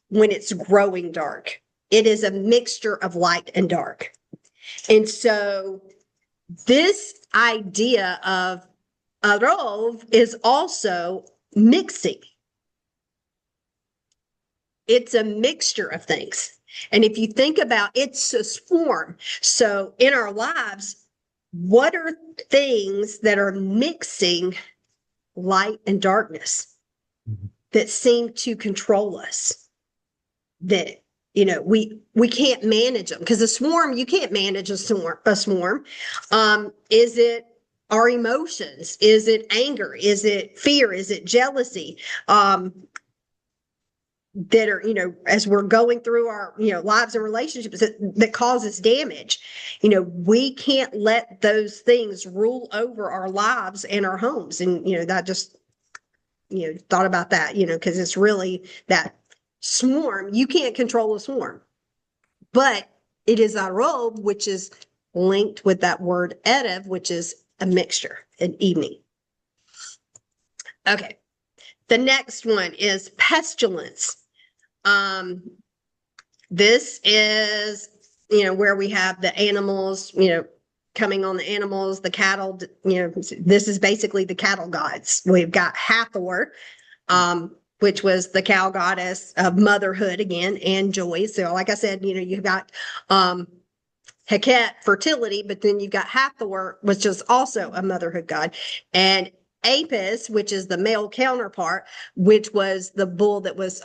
when it's growing dark. It is a mixture of light and dark. And so this idea of arov is also mixing. It's a mixture of things. And if you think about it's a swarm. So in our lives, what are things that are mixing light and darkness that seem to control us? That we can't manage them, because a swarm, you can't manage a swarm. Is it our emotions? Is it anger? Is it fear? Is it jealousy? That are, as we're going through our, lives and relationships that causes damage. We can't let those things rule over our lives and our homes. And, that just, thought about that, because it's really that swarm. You can't control a swarm, but it is arov, which is linked with that word erev, which is a mixture, an evening. Okay. The next one is pestilence. This is, where we have the animals, coming on the animals, the cattle, this is basically the cattle gods. We've got Haftorah, which was the cow goddess of motherhood again and joy. So like I said, you've got Heket, fertility, but then you've got Hathor, which is also a motherhood god, and Apis, which is the male counterpart, which was the bull that was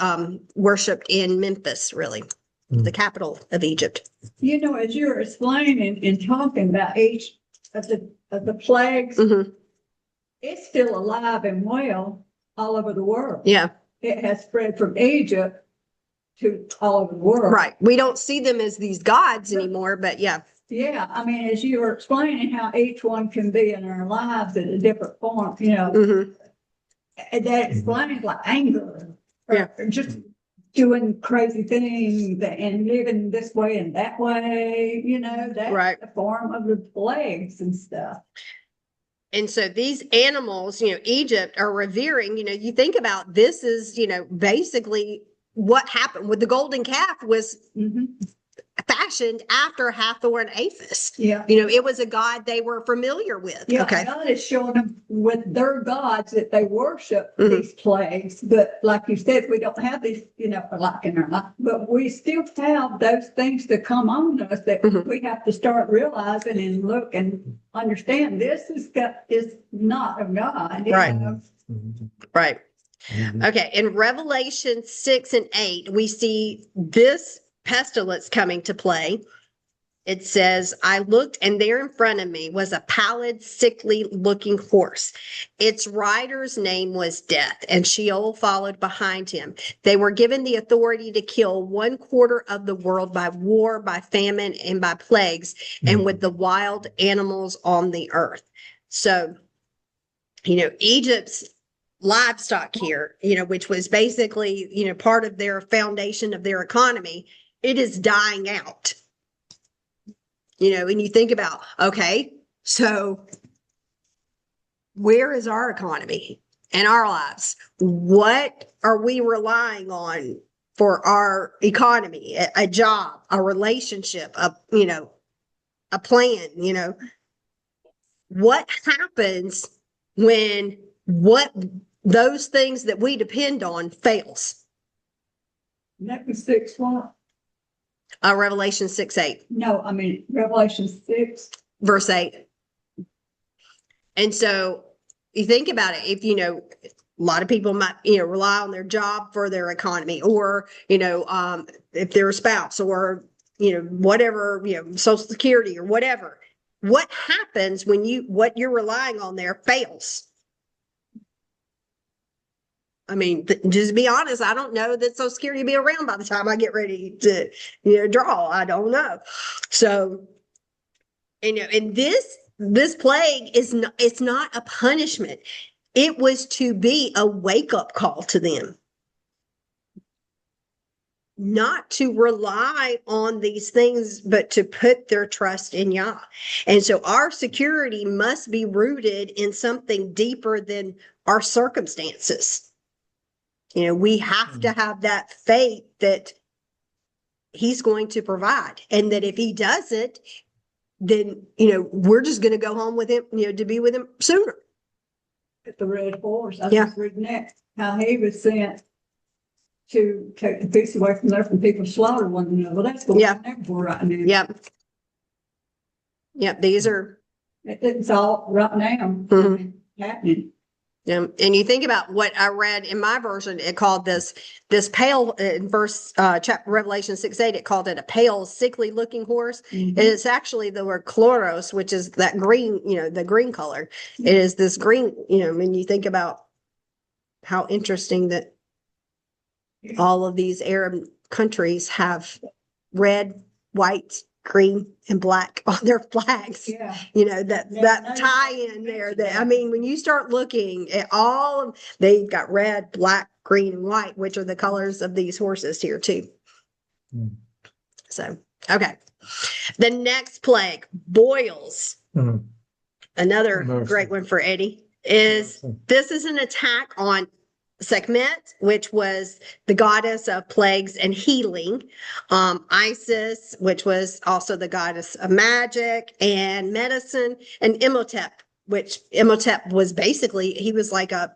worshipped in Memphis, really, the capital of Egypt. As you're explaining and talking about each of the plagues, it's still alive and well all over the world. Yeah. It has spread from Egypt to all over the world. Right. We don't see them as these gods anymore, but yeah. Yeah. I mean, as you were explaining how each one can be in our lives in a different form, and that explains like anger, or just doing crazy things and living this way and that way, that's the form of the plagues and stuff. And so these animals, Egypt are revering, you think about this is, basically what happened with the golden calf was fashioned after Hathor and Apis. Yeah. It was a god they were familiar with. Yeah, okay. God is showing them with their gods that they worship these plagues. But like you said, we don't have these, like in our life, but we still have those things to come on us that we have to start realizing and look and understand this is not of God. Right. Right. Okay. In Revelation 6 and 8, we see this pestilence coming to play. It says, I looked, and there in front of me was a pallid, sickly looking horse. Its rider's name was Death, and Sheol followed behind him. They were given the authority to kill 1/4 of the world by war, by famine, and by plagues, and with the wild animals on the earth. So, Egypt's livestock here, which was basically, part of their foundation of their economy, it is dying out. And you think about, okay, so where is our economy and our lives? What are we relying on for our economy? A job, a relationship, a plan, what happens when those things that we depend on fails? That was 6:1. Revelation 6:8. No, I mean Revelation 6. Verse 8. And so you think about it, if a lot of people might, rely on their job for their economy, or, if they're a spouse, or, whatever, Social Security or whatever. What happens when what you're relying on there fails? I mean, just be honest, I don't know that Social Security will be around by the time I get ready to, draw. I don't know. So, and this plague it's not a punishment. It was to be a wake-up call to them. Not to rely on these things, but to put their trust in Yah. And so our security must be rooted in something deeper than our circumstances. We have to have that faith that he's going to provide. And that if he doesn't, then, we're just going to go home with him, to be with him sooner. At the red horse, I was reading that, how he was sent to take the peace away from there from people slaughter one another. Well, that's going on there for right now. Yep. Yep. These are. It's all right now happening. And you think about what I read in my version, it called this pale in chapter Revelation 6:8, it called it a pale, sickly looking horse. And it's actually the word chloros, which is that green, the green color. It is this green, when you think about how interesting that all of these Arab countries have red, white, green, and black on their flags. Yeah. That tie in there. When you start looking at they've got red, black, green, and white, which are the colors of these horses here too. So, okay. The next plague, boils. Another great one for Eddie this is an attack on Sekhmet, which was the goddess of plagues and healing, Isis, which was also the goddess of magic and medicine, and Imhotep, which Imhotep was basically, he was like a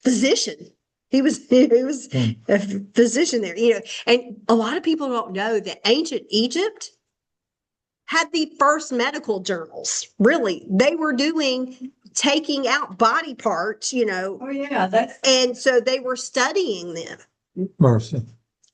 physician He was a physician there, and a lot of people don't know that ancient Egypt had the first medical journals. Really, they were taking out body parts, Oh, yeah, and so they were studying them. Mercy.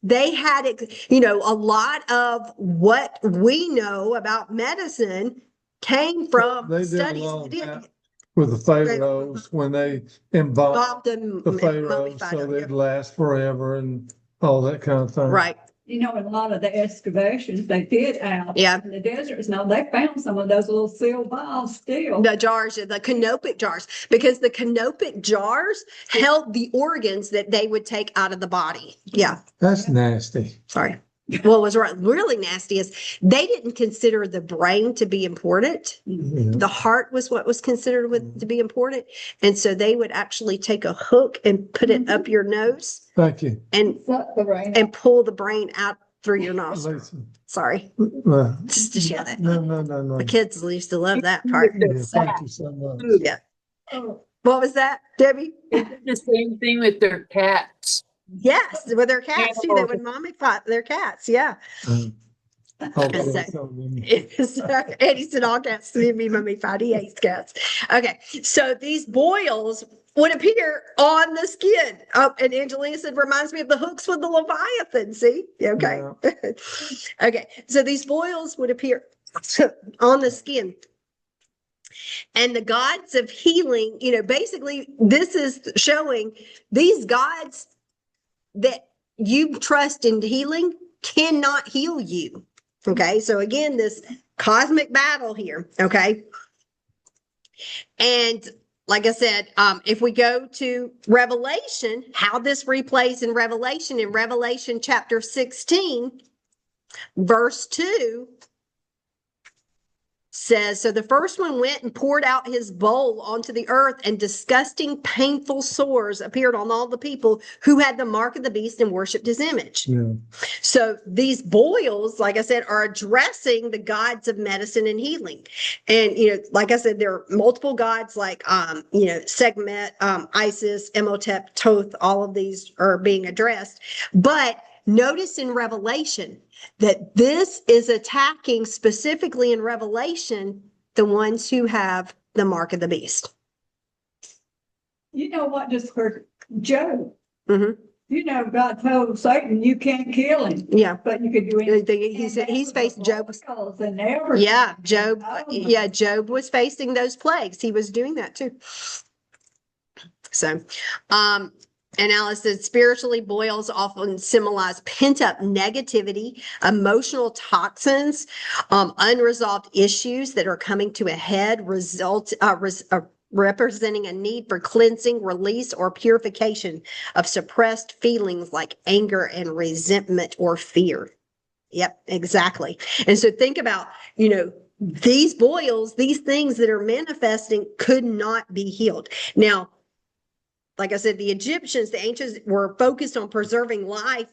They had a lot of what we know about medicine came from They did a studies lot of they did. that with the pharaohs when they embalmed Them the pharaohs mummified so them, they'd last forever and all that kind of thing. right. in a lot of the excavations they did out Yeah. in the deserts. Now they found some of those little sealed vials still. The jars, the canopic jars, because the canopic jars held the organs that they would take out of the body. Yeah. That's nasty. Sorry. What was really nasty is they didn't consider the brain to be important. Yeah. The heart was what was considered to be important. And so they would actually take a hook and put it up your nose Thank you. and Suck the brain out. and pull the brain out through your nostril. Listen, Sorry. uh, Just to show that. No. The kids used to love that part. Yeah, thank you so much. Yeah. Oh, What was that, Debbie? The same thing with their cats. Yes, with their cats too. They would mummify their cats. Yeah. Hopefully So- some of them- Eddie said all cats to be mummified. He hates cats. Okay. So these boils would appear on the skin. Oh, and Angelina said, reminds me of the hooks with the Leviathan. See? Okay. Okay. So these boils would appear on the skin. And the gods of healing, basically this is showing these gods that you trust in healing cannot heal you. Okay. So again, this cosmic battle here. Okay. And like I said, if we go to Revelation, how this replays in Revelation chapter 16, verse 2 says, so the first one went and poured out his bowl onto the earth, and disgusting, painful sores appeared on all the people who had the mark of the beast and worshiped his image. Yeah. So these boils, like I said, are addressing the gods of medicine and healing. And, like I said, there are multiple gods like, Sekhmet, Isis, Imhotep, Thoth, all of these are being addressed. But notice in Revelation that this is attacking specifically in Revelation the ones who have the mark of the beast. you know what just hurt Job? Mm-hmm. God told Satan you can't kill him, Yeah. but you could do anything. He's faced Job. And everything. Yeah, Job. Oh, Yeah, Job was facing those plagues. He was doing that too. So, and Alice said, spiritually, boils often symbolize pent-up negativity, emotional toxins, unresolved issues that are coming to a head, representing a need for cleansing, release, or purification of suppressed feelings like anger and resentment or fear. Yep, exactly. And so think about, these boils, these things that are manifesting could not be healed. Now, like I said, the Egyptians, the ancients were focused on preserving life,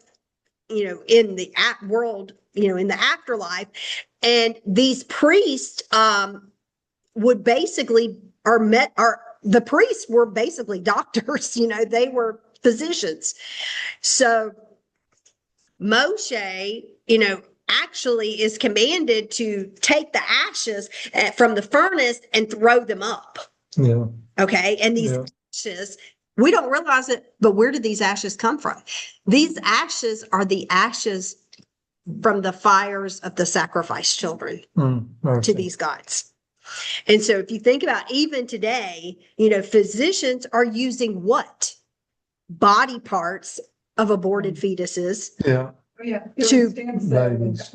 in the world, in the afterlife. And these priests would basically the priests were basically doctors, they were physicians. So Moshe, actually is commanded to take the ashes from the furnace and throw them up. Yeah. Okay. And these ashes, we don't realize it, but where did these ashes come from? These ashes are the ashes from the fires of the sacrifice children to these gods. And so if you think about even today, physicians are using what? Body parts of aborted fetuses. Yeah. Yeah. To Babies.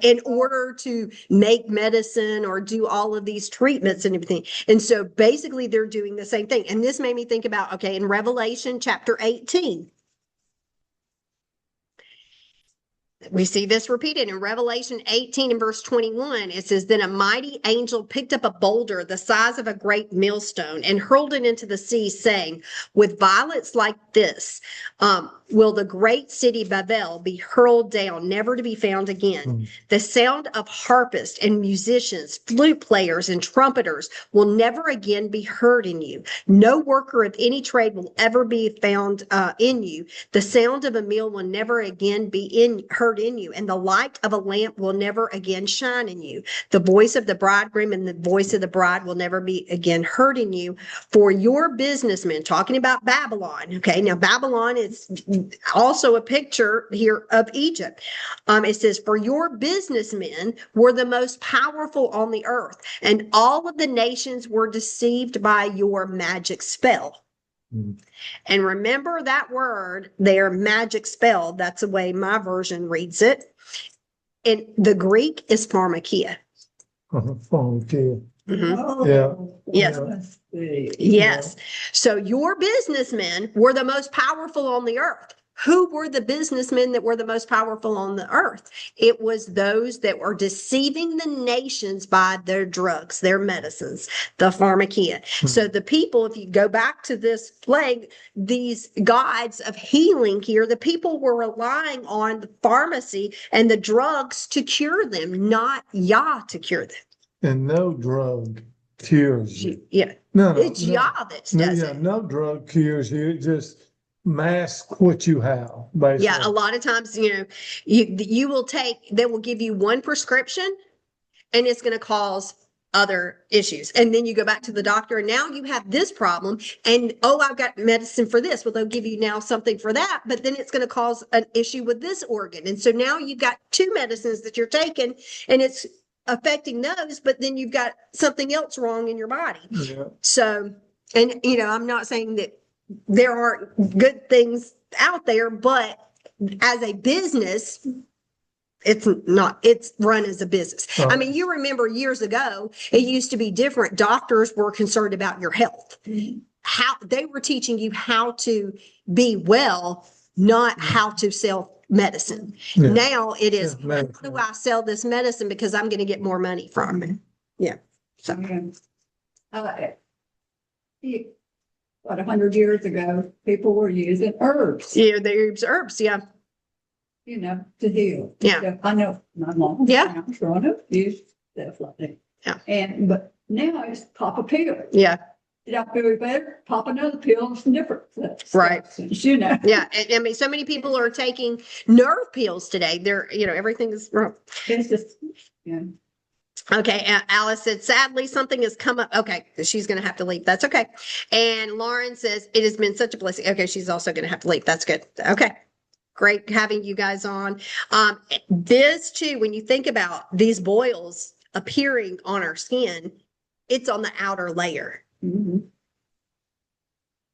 in order to make medicine or do all of these treatments and everything. And so basically they're doing the same thing. And this made me think about, in Revelation chapter 18. we see this repeated in Revelation 18 and verse 21. It says, then a mighty angel picked up a boulder the size of a great millstone and hurled it into the sea, saying, with violence like this, will the great city Babel be hurled down, never to be found again. The sound of harpists and musicians, flute players and trumpeters will never again be heard in you. No worker of any trade will ever be found in you. The sound of a mill will never again be heard in you, and the light of a lamp will never again shine in you. The voice of the bridegroom and the voice of the bride will never be again heard in you. For your businessmen, talking about Babylon, okay, now Babylon is also a picture here of Egypt. It says, for your businessmen were the most powerful on the earth, and all of the nations were deceived by your magic spell. And remember that word there, magic spell. That's the way my version reads it. And the Greek is pharmakia. Pharmakia. Oh, Yeah. Yes. let's see. Yes. So your businessmen were the most powerful on the earth. Who were the businessmen that were the most powerful on the earth? It was those that were deceiving the nations by their drugs, their medicines, the pharmakia. So the people, if you go back to this plague, these gods of healing here, the people were relying on the pharmacy and the drugs to cure them, not Yah to cure them. And no drug cures you. Yeah. No, It's Yah that does it. no drug cures you. It just mask what you have, basically. Yeah, a lot of times, you will they will give you one prescription and it's going to cause other issues. And then you go back to the doctor and now you have this problem and, I've got medicine for this. Well, they'll give you now something for that, but then it's going to cause an issue with this organ. And so now you've got two medicines that you're taking and it's affecting those, but then you've got something else wrong in your body. Yeah. So, and, I'm not saying that there aren't good things out there, but as a business, it's run as a business. Oh. I mean, you remember years ago, it used to be different. Doctors were concerned about your health. How they were teaching you how to be well, not how to sell medicine. Yeah. Now it is, Yeah, how do I sell this medicine because I'm going to get more money from it? Yeah. So. About 100 years ago, people were using herbs, Yeah, they use herbs. Yeah. To heal. Yeah. So I know my mom. Yeah. Growing up, used stuff like that. Yeah. But now it's pop a pill. Yeah. Did I feel better? Pop another pill and some different Right. substance, Yeah. I mean, so many people are taking nerve pills today. They're, everything is wrong. It's just, Okay. Alice said, sadly, something has come up. Okay. She's going to have to leave. That's okay. And Lauren says, it has been such a blessing. Okay. She's also going to have to leave. That's good. Okay. Great having you guys on. This too, when you think about these boils appearing on our skin, it's on the outer layer.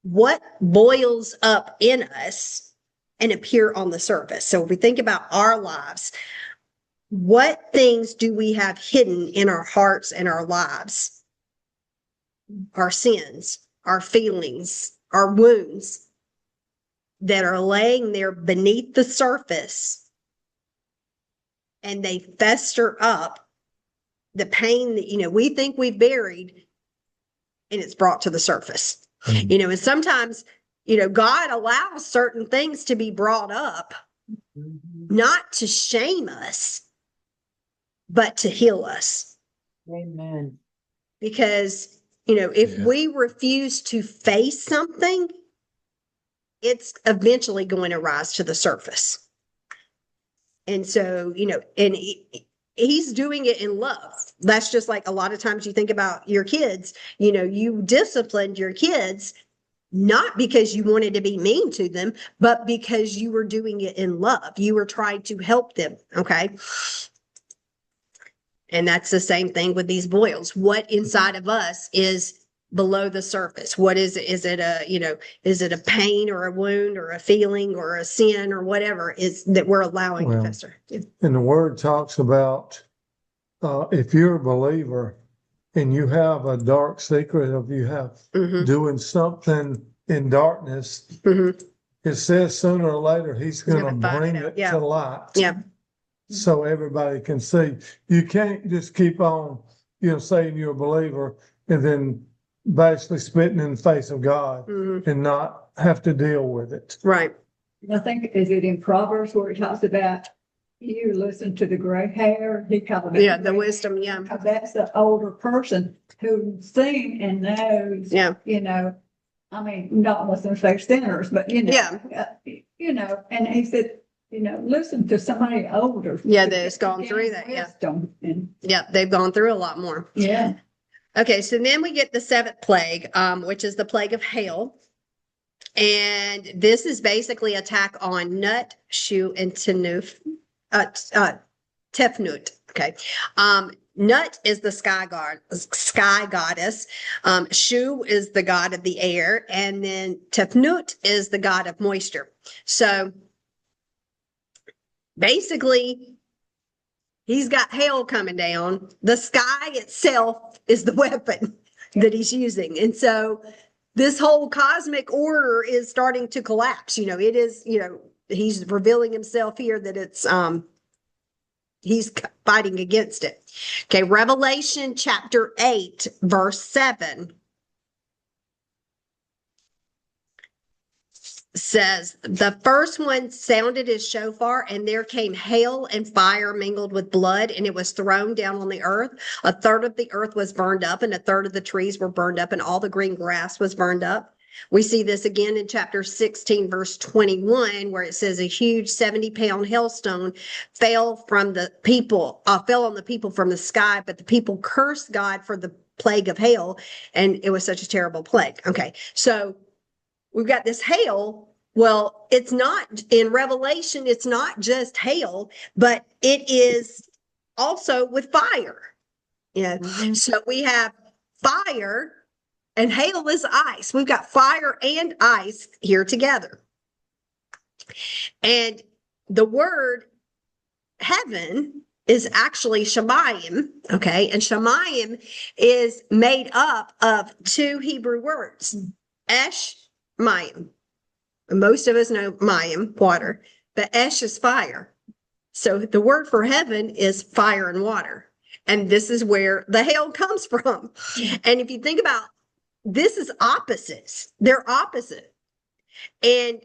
What boils up in us and appear on the surface? So if we think about our lives, what things do we have hidden in our hearts and our lives? Our sins, our feelings, our wounds that are laying there beneath the surface, and they fester up the pain that, we think we've buried, and it's brought to the surface. And sometimes, God allows certain things to be brought up, not to shame us, but to heal us. Amen. Because, if we refuse to face something, it's eventually going to rise to the surface. And so, and he's doing it in love. That's just like a lot of times you think about your kids, you disciplined your kids, not because you wanted to be mean to them, but because you were doing it in love. You were trying to help them. Okay. And that's the same thing with these boils. What inside of us is below the surface? What is it? Is it a pain or a wound or a feeling or a sin or whatever is that we're allowing to fester? Yeah. And the word talks about, if you're a believer and you have a dark secret of you have doing something in darkness, it says sooner or later he's going to bring it to light. Yeah. so everybody can see. You can't just keep on, saying you're a believer and then basically spitting in the face of God Mhm. and not have to deal with it. Right. I think, is it in Proverbs where it talks about you listen to the gray hair? He called it. Yeah, the wisdom, yeah. Because that's the older person who's seen and knows. Yeah. I mean, not listen to say sinners, but and he said, listen to somebody older. Yeah, that's gone through that, yeah. Wisdom and, Yeah, they've gone through a lot more. yeah. Okay, so then we get the seventh plague, which is the plague of hail. And this is basically attack on Nut, Shu, and Tefnut. Okay. Nut is the sky goddess. Shu is the god of the air, and then Tefnut is the god of moisture. So basically, he's got hail coming down. The sky itself is the weapon that he's using. And so this whole cosmic order is starting to collapse. It is, he's revealing himself here that it's, he's fighting against it. Okay. Revelation chapter 8, verse 7 says, the first one sounded his shofar, and there came hail and fire mingled with blood, and it was thrown down on the earth. A third of the earth was burned up, and a third of the trees were burned up, and all the green grass was burned up. We see this again in chapter 16, verse 21, where it says a huge 70-pound hailstone fell on the people from the sky, but the people cursed God for the plague of hail, and it was such a terrible plague. Okay, so we've got this hail. Well, it's not in Revelation, it's not just hail, but it is also with fire. So we have fire and hail is ice. We've got fire and ice here together. And the word heaven is actually Shemayim. Okay. And Shemayim is made up of two Hebrew words, Esh, Mayim. Most of us know Mayim, water, but Esh is fire. So the word for heaven is fire and water. And this is where the hail comes from. And if you think about, this is opposites. They're opposite. And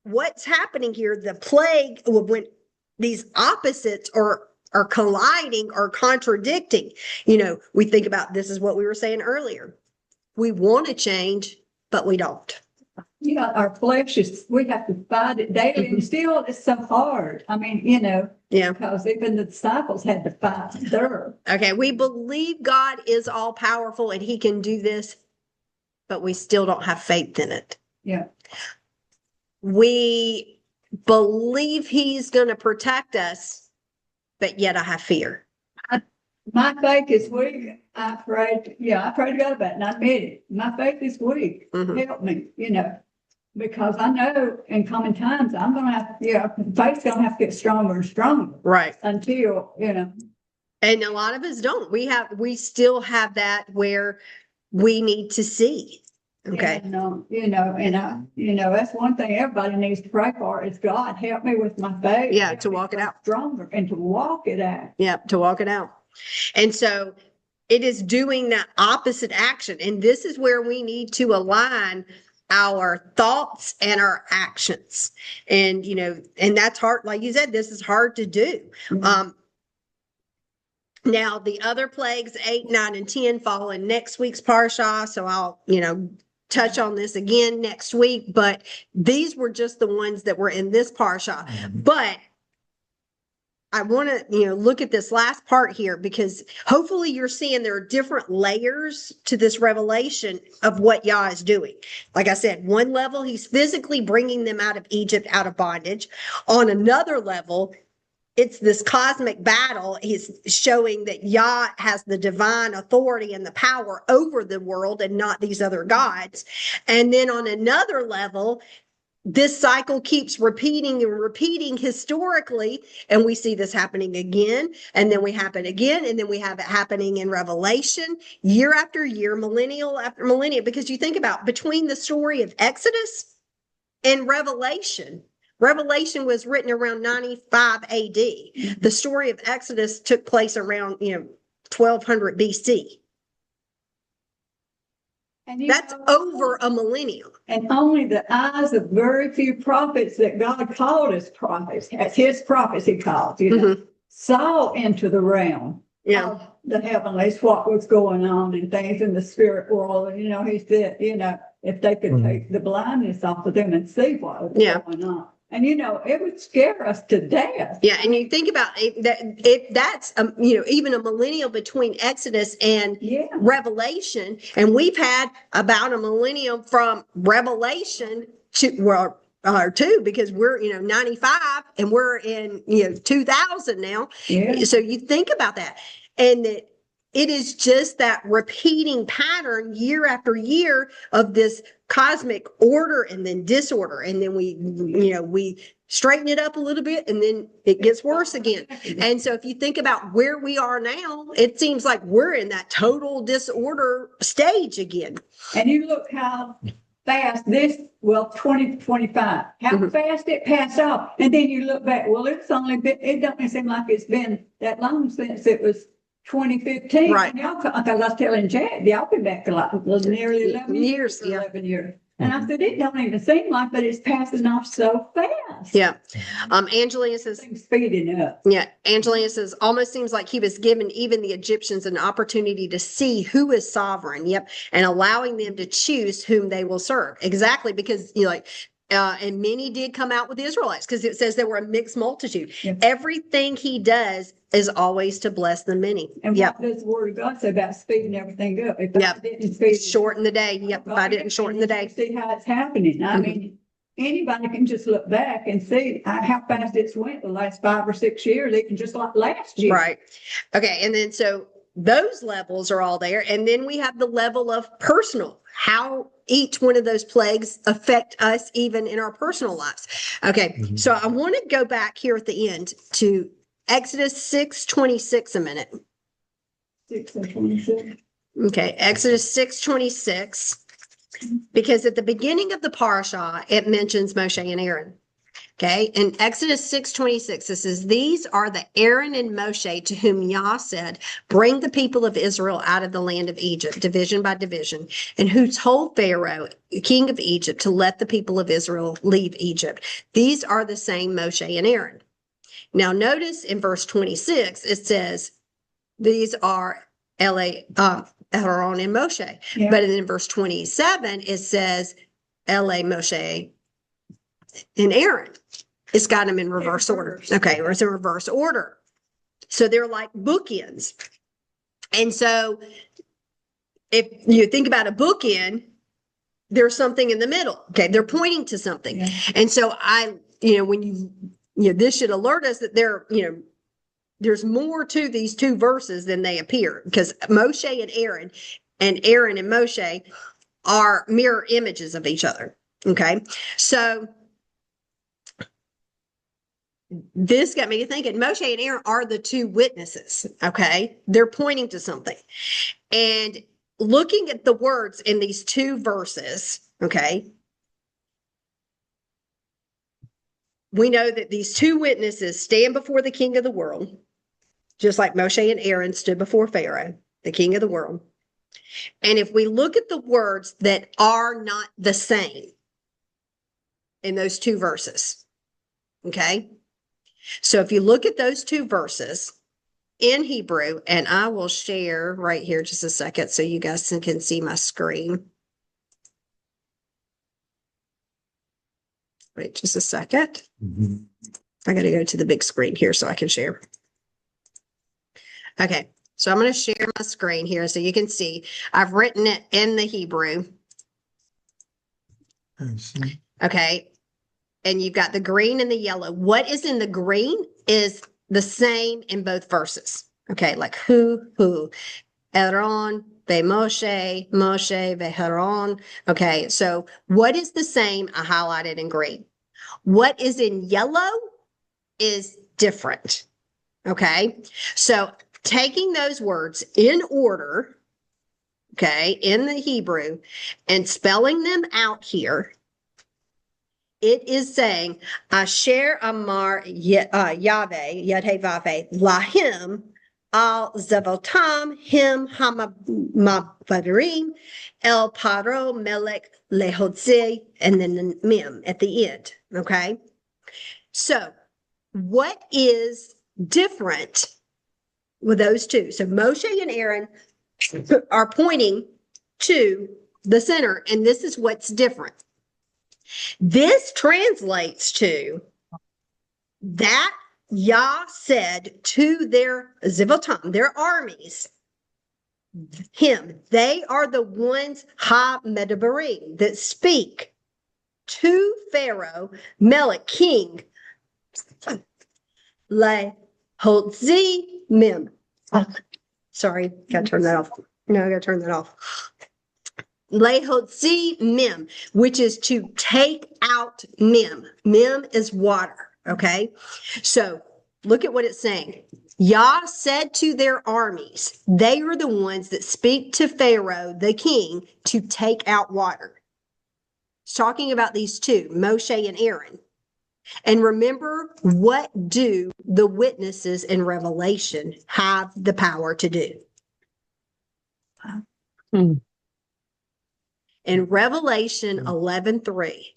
what's happening here, the plague, when these opposites are colliding or contradicting, we think about, this is what we were saying earlier. We want to change, but we don't. Our flesh we have to fight it daily, and still it's so hard. I mean, because even the disciples had to fight there. Okay, we believe God is all powerful and he can do this, but we still don't have faith in it. Yeah. We believe he's going to protect us, but yet I have fear. My faith is weak. I prayed to God about it, and I admit it. My faith is weak. Mhm. Help me, because I know in coming times I'm going to have, faith's going to have to get stronger and stronger. Right. Until, And a lot of us don't. We still have that where we need to see. Okay. And, that's one thing everybody needs to pray for is God, help me with my faith. Yeah, to walk it out. Stronger and to walk it out. Yeah, to walk it out. And so it is doing that opposite action. And this is where we need to align our thoughts and our actions. And, and that's hard. Like you said, this is hard to do. Mm-hmm. Now the other plagues, 8, 9, and 10 fall in next week's parsha. So I'll, touch on this again next week, but these were just the ones that were in this parsha. But I want to, look at this last part here, because hopefully you're seeing there are different layers to this revelation of what Yah is doing. Like I said, one level, he's physically bringing them out of Egypt, out of bondage. On another level, it's this cosmic battle. He's showing that Yah has the divine authority and the power over the world and not these other gods. And then on another level, this cycle keeps repeating and repeating historically, and we see this happening again, and then we happen again, and then we have it happening in Revelation year after year, millennial after millennium, because you think about between the story of Exodus and Revelation, Revelation was written around 95 AD. The story of Exodus took place around, 1200 BC. And That's over a millennium. And only the eyes of very few prophets that God called as prophets, as his prophets he called, saw into the realm of the heavenlies, what was going on and things in the spirit world. And, he said, if they could take the blindness off of them and see what was going on. And, it would scare us to death. Yeah. And you think about it, that's, even a millennium between Exodus and Revelation. And we've had about a millennium from Revelation to, or two, because we're, 95 and we're in, 2000 now. Yeah. So you think about that. And that it is just that repeating pattern year after year of this cosmic order and then disorder. And then we straighten it up a little bit and then it gets worse again. And so if you think about where we are now, it seems like we're in that total disorder stage again. And you look how fast 2025, how fast it passed off. And then you look back, well, it doesn't seem like it's been that long since it was 2015. Right. And because I was telling Jack, y'all been back to like nearly 11 years. 11 years. And I said, it don't even seem like, but it's passing off so fast. Yeah. Angelina says, things speeding up. Yeah. Angelina says, almost seems like he was giving even the Egyptians an opportunity to see who is sovereign. Yep. And allowing them to choose whom they will serve. Exactly. Because and many did come out with the Israelites, because it says there were a mixed multitude. Yep. Everything he does is always to bless the many. And what does the word of God say about speeding everything up? If I didn't speed shorten the day. Yep. If I didn't shorten the day. See how it's happening. I mean, anybody can just look back and see how fast it's went the last 5 or 6 years. Even just like last year. Right. Okay. And then so those levels are all there. And then we have the level of personal, how each one of those plagues affect us even in our personal lives. Okay. So I want to go back here at the end to Exodus 6:26 a minute. 6:26. Okay. Exodus 6:26, because at the beginning of the parashah, it mentions Moshe and Aaron. Okay. In Exodus 6:26, it says, these are the Aaron and Moshe to whom Yah said, bring the people of Israel out of the land of Egypt, division by division, and who told Pharaoh, king of Egypt, to let the people of Israel leave Egypt. These are the same Moshe and Aaron. Now notice in verse 26, it says, these are Aaron and Moshe. Yeah. But in verse 27, it says, Moshe and Aaron. It's got them in reverse order. Okay, it's in reverse order. So they're like bookends. And so if you think about a bookend, there's something in the middle. Okay, they're pointing to something. Yeah. And so when this should alert us that there's more to these two verses than they appear, because Moshe and Aaron and Moshe are mirror images of each other. Okay, so this got me to thinking Moshe and Aaron are the two witnesses. Okay, they're pointing to something. And looking at the words in these two verses, okay, we know that these two witnesses stand before the king of the world, just like Moshe and Aaron stood before Pharaoh, the king of the world. And if we look at the words that are not the same in those two verses, okay? So if you look at those two verses in Hebrew, and I will share right here just a second so you guys can see my screen. Wait just a second. I got to go to the big screen here so I can share. Okay, so I'm going to share my screen here so you can see. I've written it in the Hebrew. Okay, and you've got the green and the yellow. What is in the green is the same in both verses. Okay, like who, Aaron, Moshe, Aaron. Okay, so what is the same? I highlighted in green. What is in yellow is different. Okay, so taking those words in order, okay, in the Hebrew and spelling them out here, it is saying, Asher Amar Yahweh, Yad-Heh-Vav-Heh, Lahim, Al Zavotam, Him Hamavarim, El Paro Melech Lehodze, and then the Mem at the end. Okay. So what is different with those two? So Moshe and Aaron are pointing to the center, and this is what's different. This translates to that Yah said to their Zivotam, their armies, they are the ones ha-medabarim that speak to Pharaoh, Melech, king, le-hotzi mem. Sorry, gotta turn that off. No, I gotta turn that off. Lehotzi mem, which is to take out mem. Mem is water. Okay. So look at what it's saying. Yah said to their armies, they are the ones that speak to Pharaoh, the king, to take out water. It's talking about these two, Moshe and Aaron. And remember, what do the witnesses in Revelation have the power to do? In Revelation 11:3,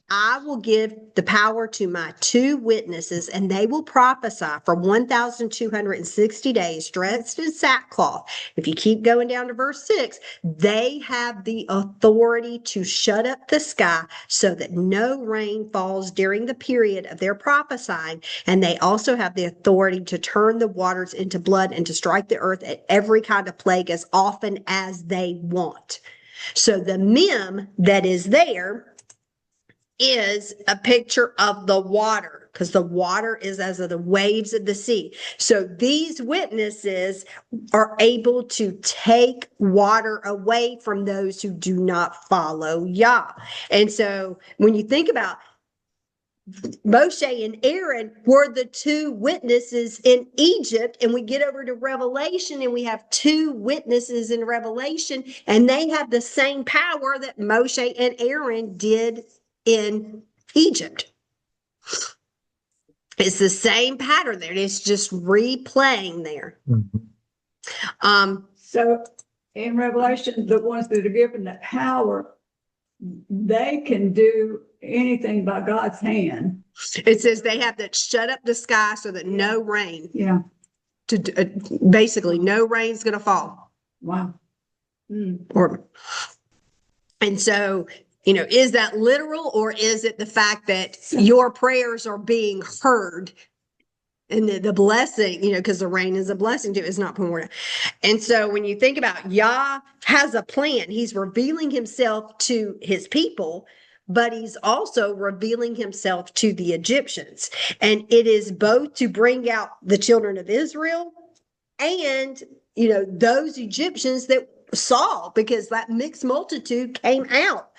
I will give the power to my two witnesses, and they will prophesy for 1,260 days, dressed in sackcloth. If you keep going down to verse 6, they have the authority to shut up the sky so that no rain falls during the period of their prophesying. And they also have the authority to turn the waters into blood and to strike the earth at every kind of plague as often as they want. So the mem that is there is a picture of the water, because the water is as of the waves of the sea. So these witnesses are able to take water away from those who do not follow Yah. And so when you think about Moshe and Aaron were the two witnesses in Egypt, and we get over to Revelation and we have two witnesses in Revelation, and they have the same power that Moshe and Aaron did in Egypt. It's the same pattern there. It's just replaying there. So in Revelation, the ones that are given that power, they can do anything by God's hand. It says they have to shut up the sky so that no rain, Yeah. basically no rain's going to fall. Wow. And so, is that literal, or is it the fact that your prayers are being heard and the blessing, because the rain is a blessing too, it's not pouring. And so when you think about Yah has a plan, he's revealing himself to his people, but he's also revealing himself to the Egyptians. And it is both to bring out the children of Israel and, those Egyptians that saw, because that mixed multitude came out.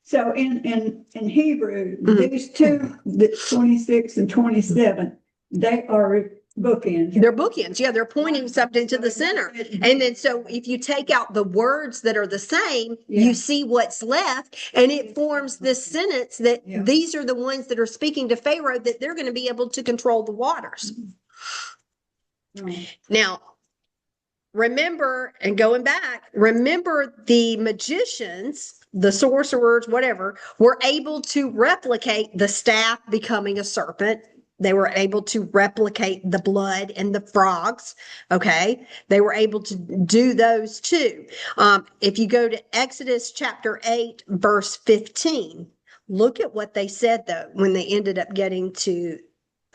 So in Hebrew, these two, the 26 and 27, they are bookends. They're bookends. Yeah, they're pointing something to the center. And then so if you take out the words that are the same, you see what's left, and it forms this sentence that these are the ones that are speaking to Pharaoh, that they're going to be able to control the waters. Now, remember, and going back, remember the magicians, the sorcerers, whatever, were able to replicate the staff becoming a serpent. They were able to replicate the blood and the frogs. Okay. They were able to do those too. If you go to Exodus chapter 8, verse 15, look at what they said though, when they ended up getting to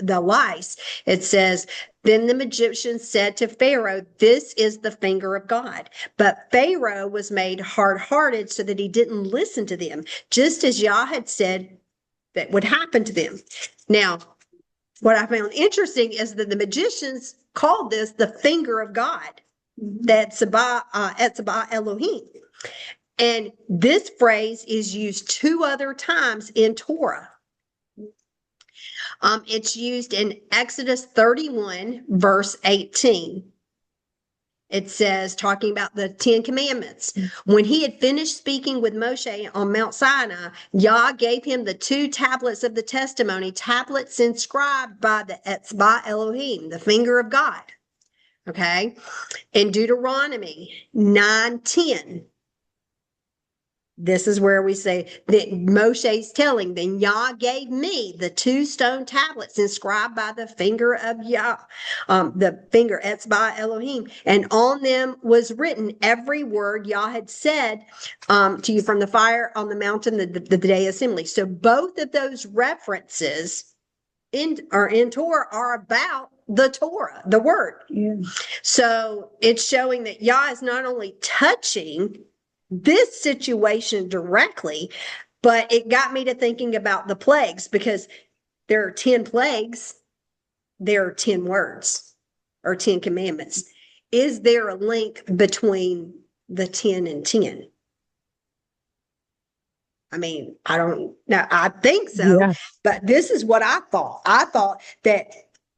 the lice. It says, then the Egyptians said to Pharaoh, this is the finger of God. But Pharaoh was made hard-hearted so that he didn't listen to them, just as Yah had said that would happen to them. Now, what I found interesting is that the magicians called this the finger of God, that's Etzabah Elohim. And this phrase is used 2 other times in Torah. It's used in Exodus 31, verse 18. It says, talking about the 10 Commandments. When he had finished speaking with Moshe on Mount Sinai, Yah gave him the 2 tablets of the testimony, tablets inscribed by the Etzba Elohim, the finger of God. Okay. In Deuteronomy 9:10, this is where we say that Moshe's telling, then Yah gave me the 2 stone tablets inscribed by the finger of Yah, the finger Etzba Elohim, and on them was written every word Yah had said to you from the fire on the mountain, the day of assembly. So both of those references in Torah are about the Torah, the word. Yeah. So it's showing that Yah is not only touching this situation directly, but it got me to thinking about the plagues, because there are 10 plagues, there are 10 words or 10 commandments. Is there a link between the 10 and 10? I mean, I don't know. I think so, Yeah. but this is what I thought. I thought that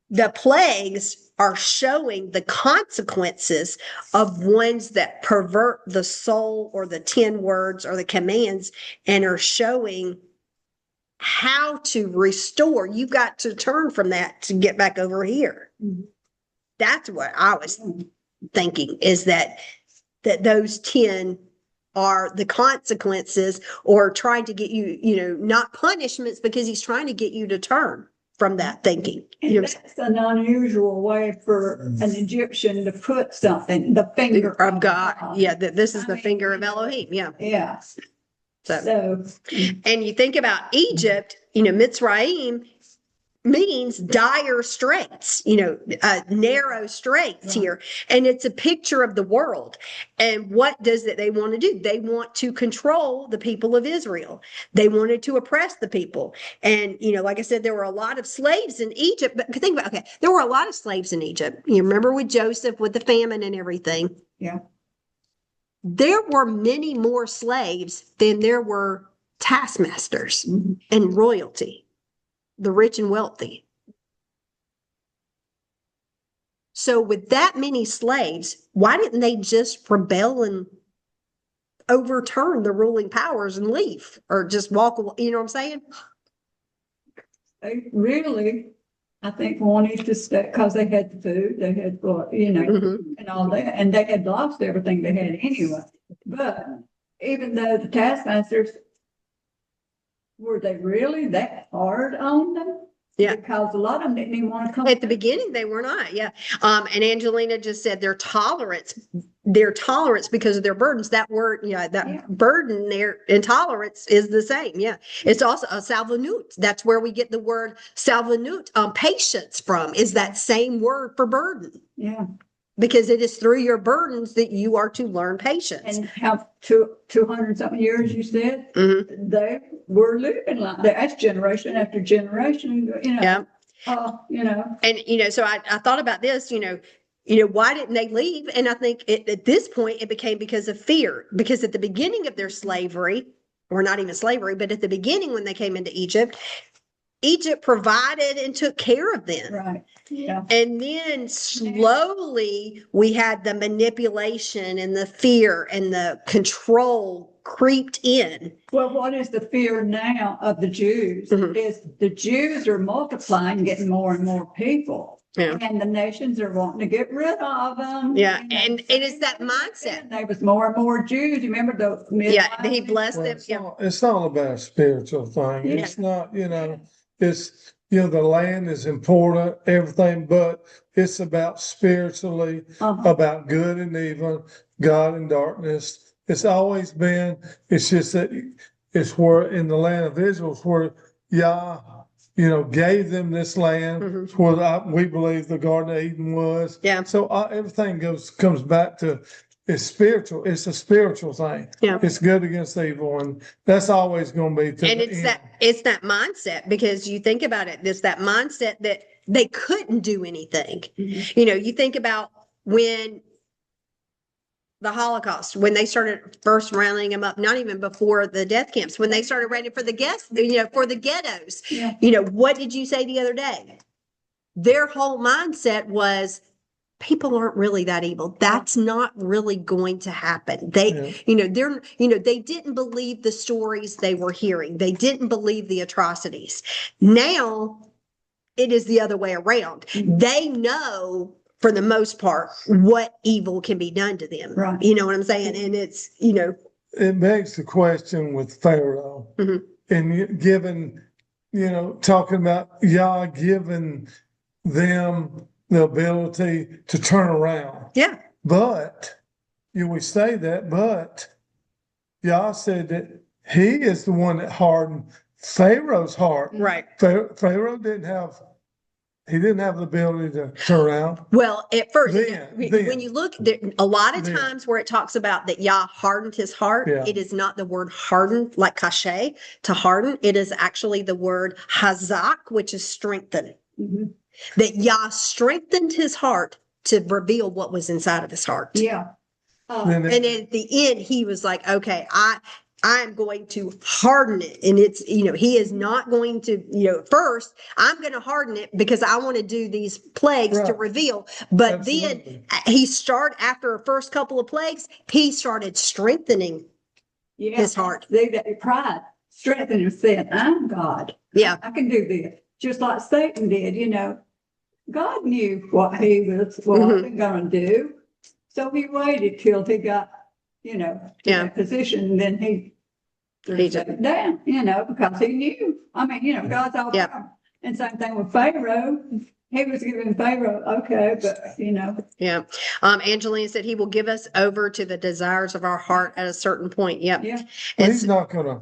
the plagues are showing the consequences of ones that pervert the soul or the 10 words or the commands, and are showing how to restore. You've got to turn from that to get back over here. That's what I was thinking, is that those 10 are the consequences, or trying to get you, not punishments, because he's trying to get you to turn from that thinking. And that's an unusual way for an Egyptian to put something, the finger Of God. Yeah, this is the finger of Elohim. Yeah. Yeah. So, So, and you think about Egypt, Mitzrayim means dire straits, narrow straits here. And it's a picture of the world. And what does that they want to do? They want to control the people of Israel. They wanted to oppress the people. And, like I said, there were a lot of slaves in Egypt, but think about, okay, there were a lot of slaves in Egypt. You remember with Joseph, with the famine and everything. yeah. There were many more slaves than there were taskmasters and royalty, the rich and wealthy. So with that many slaves, why didn't they just rebel and overturn the ruling powers and leave, or just walk away? You know what I'm saying? They really, I think, wanted to stay because they had the food, they had, and all that, and they had lost everything they had anyway. But even though the taskmasters, were they really that hard on them? Yeah. Because a lot of them didn't even want to come. At the beginning, they were not. Yeah. And Angelina just said their tolerance because of their burdens. That word, burden, their intolerance is the same. Yeah. It's also a salvanut. That's where we get the word salvanut, patience from, is that same word for burden. Yeah. Because it is through your burdens that you are to learn patience. And how 200 something years, you said, they were living like that. That's generation after generation, Yeah. And, so I thought about this, why didn't they leave? And I think at this point, it became because of fear. Because at the beginning of their slavery, or not even slavery, but at the beginning when they came into Egypt provided and took care of them. Right. Yeah. And then slowly we had the manipulation and the fear and the control creeped in. Well, what is the fear now of the Jews? Is the Jews are multiplying, getting more and more people. Yeah. And the nations are wanting to get rid of them. Yeah. And it is that mindset. There was more and more Jews. You remember the Yeah, he blessed them. It's all about a spiritual thing. Yeah. It's not, it's, the land is important, everything, but it's about spiritually, about good and evil, God and darkness. It's always been, it's just that it's where in the land of Israel, it's where Yah, gave them this land. It's where we believe the Garden of Eden was. Yeah. So everything comes back to, it's spiritual. It's a spiritual thing. Yeah. It's good against evil, and that's always going to be. And it's that mindset, because you think about it, it's that mindset that they couldn't do anything. You think about when the Holocaust, when they started first rounding them up, not even before the death camps, when they started writing for the for the ghettos. Yeah. What did you say the other day? Their whole mindset was, people aren't really that evil. That's not really going to happen. They, Yeah. they didn't believe the stories they were hearing. They didn't believe the atrocities. Now it is the other way around. They know for the most part what evil can be done to them. Right. You know what I'm saying? And it's, It begs the question with Pharaoh and given, talking about Yah giving them the ability to turn around. yeah, But we say that, but Yah said that he is the one that hardened Pharaoh's heart. right. Pharaoh didn't have the ability to turn around. Well, at first, Then. when you look, a lot of Then. times where it talks about that Yah hardened his heart, Yeah. it is not the word hardened, like cachet, to harden. It is actually the word hazak, which is strengthen. Mhm. That Yah strengthened his heart to reveal what was inside of his heart. Yeah. Then And then at the end, he was like, okay, I'm going to harden it. And it's, he is not going to, first, I'm going to harden it because I want to do these plagues to Right. reveal. But Absolutely. then after the first couple of plagues, he started strengthening Yeah. his heart. That pride strengthened and said, I'm God. Yeah. I can do this. Just like Satan did, God knew what he was Mhm. going to do. So he waited till he got, to Yeah. that position, and then he He shut it down, because he knew. I mean, God's all Yeah. powerful. And same thing with Pharaoh. He was giving Pharaoh, okay, but Yeah. Angelina said he will give us over to the desires of our heart at a certain point. Yep. yeah. And he's not gonna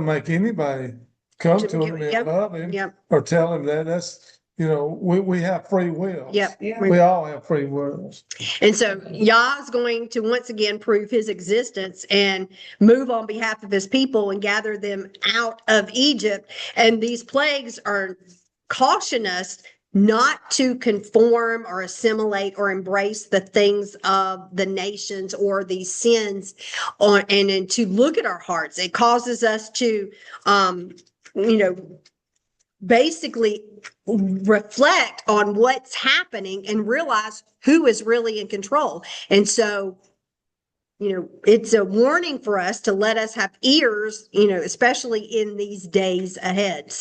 make anybody come to him and Yep. love him Yep. or tell him that. That's, we have free will. Yep. Yeah. We all have free wills. And so Yah is going to once again prove his existence and move on behalf of his people and gather them out of Egypt. And these plagues caution us not to conform or assimilate or embrace the things of the nations or these sins and to look at our hearts. It causes us to, basically reflect on what's happening and realize who is really in control. And so, it's a warning for us to let us have ears, especially in these days ahead.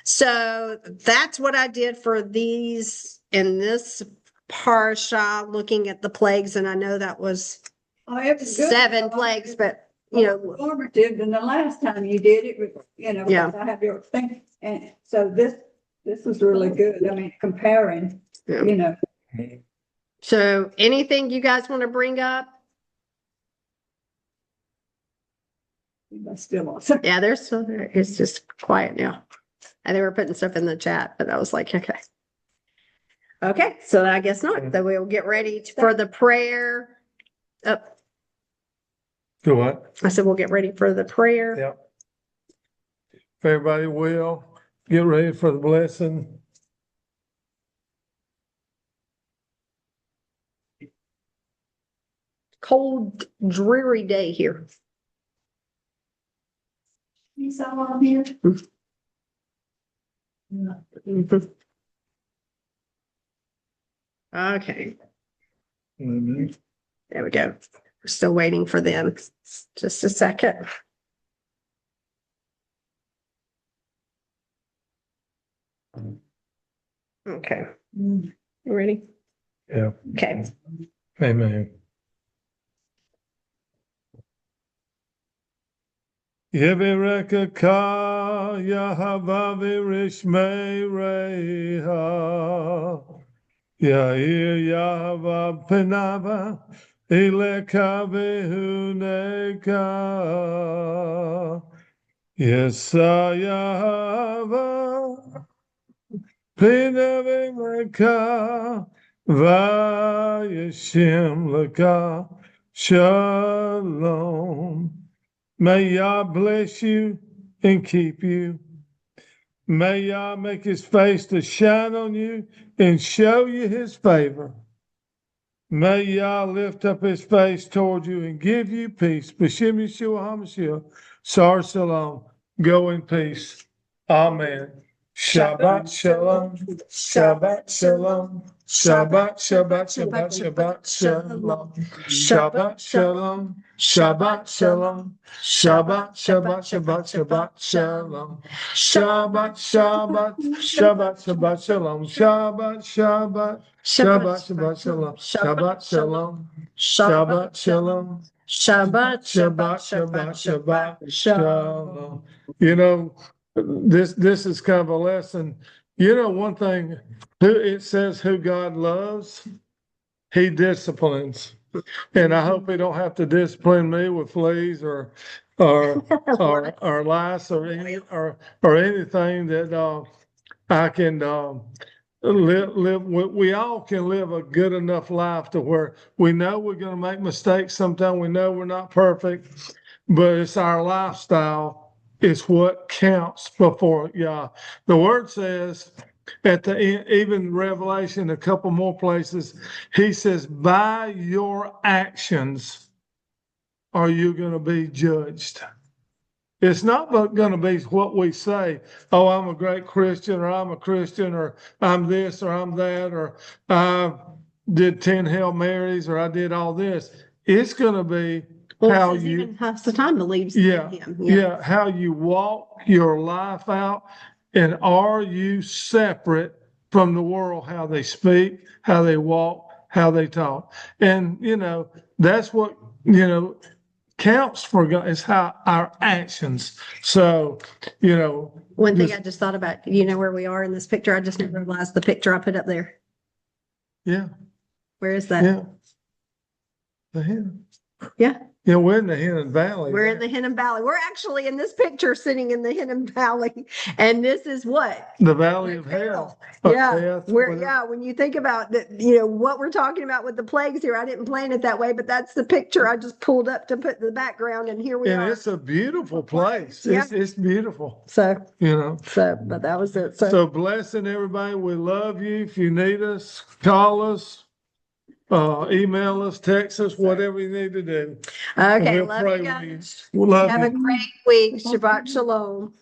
So that's what I did for these in this parsha, looking at the plagues. And I know that was It was good. 7 plagues, but More formative than the last time you did it, Yeah. because I have your thing. And so this was really good. I mean, comparing, Yeah. So anything you guys want to bring up? still awesome. Yeah, they're still there. It's just quiet now. And they were putting stuff in the chat, but I was like, okay. Okay, so I guess not. Then we'll get ready for the prayer. Oh, Do what? I said, we'll get ready for the prayer. Yeah. If everybody will, get ready for the blessing. Cold, dreary day here. You saw on here? Mhm. Okay, Mhm. there we go. We're still waiting for them. Just a second. Okay, you ready? Yeah. Okay. Amen. Yevireka ka Yahava virishmei reha Yair Yahava penava Ileka vehuneka Yesayahava penavimeka Vayeshim leka Shalom. May Yah bless you and keep you. May Yah make his face to shine on you and show you his favor. May Yah lift up his face toward you and give you peace. B'Shem Yeshua HaMashiach, Sar Shalom. Go in peace. Amen. Shabbat shalom, Shabbat shalom, Shabbat, Shabbat, Shabbat, Shabbat shalom, Shabbat shalom, Shabbat shalom, Shabbat, Shabbat, Shabbat, Shabbat shalom, Shabbat, Shabbat, Shabbat, Shabbat shalom, Shabbat, Shabbat, Shabbat, Shabbat shalom, Shabbat shalom, Shabbat shalom, Shabbat, Shabbat, Shabbat, Shabbat shalom. You know, this is kind of a lesson. You know, one thing, it says who God loves, he disciplines. And I hope he don't have to discipline me with fleas or lice or anything that I can live. We all can live a good enough life to where we know we're going to make mistakes. Sometimes we know we're not perfect, but it's our lifestyle. It's what counts before God. The word says at the end, even Revelation, a couple more places, he says, by your actions are you going to be judged. It's not going to be what we say. Oh, I'm a great Christian, or I'm a Christian, or I'm this, or I'm that, or I did 10 Hail Marys, or I did all this. It's going to be how you even half the time believes yeah, in him. yeah, how you walk your life out, and are you separate from the world, how they speak, how they walk, how they talk. And, you know, that's what, you know, counts for God, is how our actions. So, you know. One thing I just thought about, you know where we are in this picture? I just never realized the picture I put up there. Yeah. Where is that? Yeah. The Hinnon. Yeah. Yeah, we're in the Hinnon Valley. We're in the Hinnon Valley. We're actually in this picture sitting in the Hinnon Valley. And this is what? The Valley of Hell. Yeah, Death, when you think about that, you know, what we're talking about with the plagues here, I didn't plan it that way, but that's the picture I just pulled up to put in the background, and here we And are. it's a beautiful place. Yeah. It's beautiful, So, you know. but that was it. So blessing everybody. We love you. If you need us, call us, email us, text us, whatever you need to do. Okay, We'll love pray you with you. guys. We love Have you. a great week. Shabbat shalom.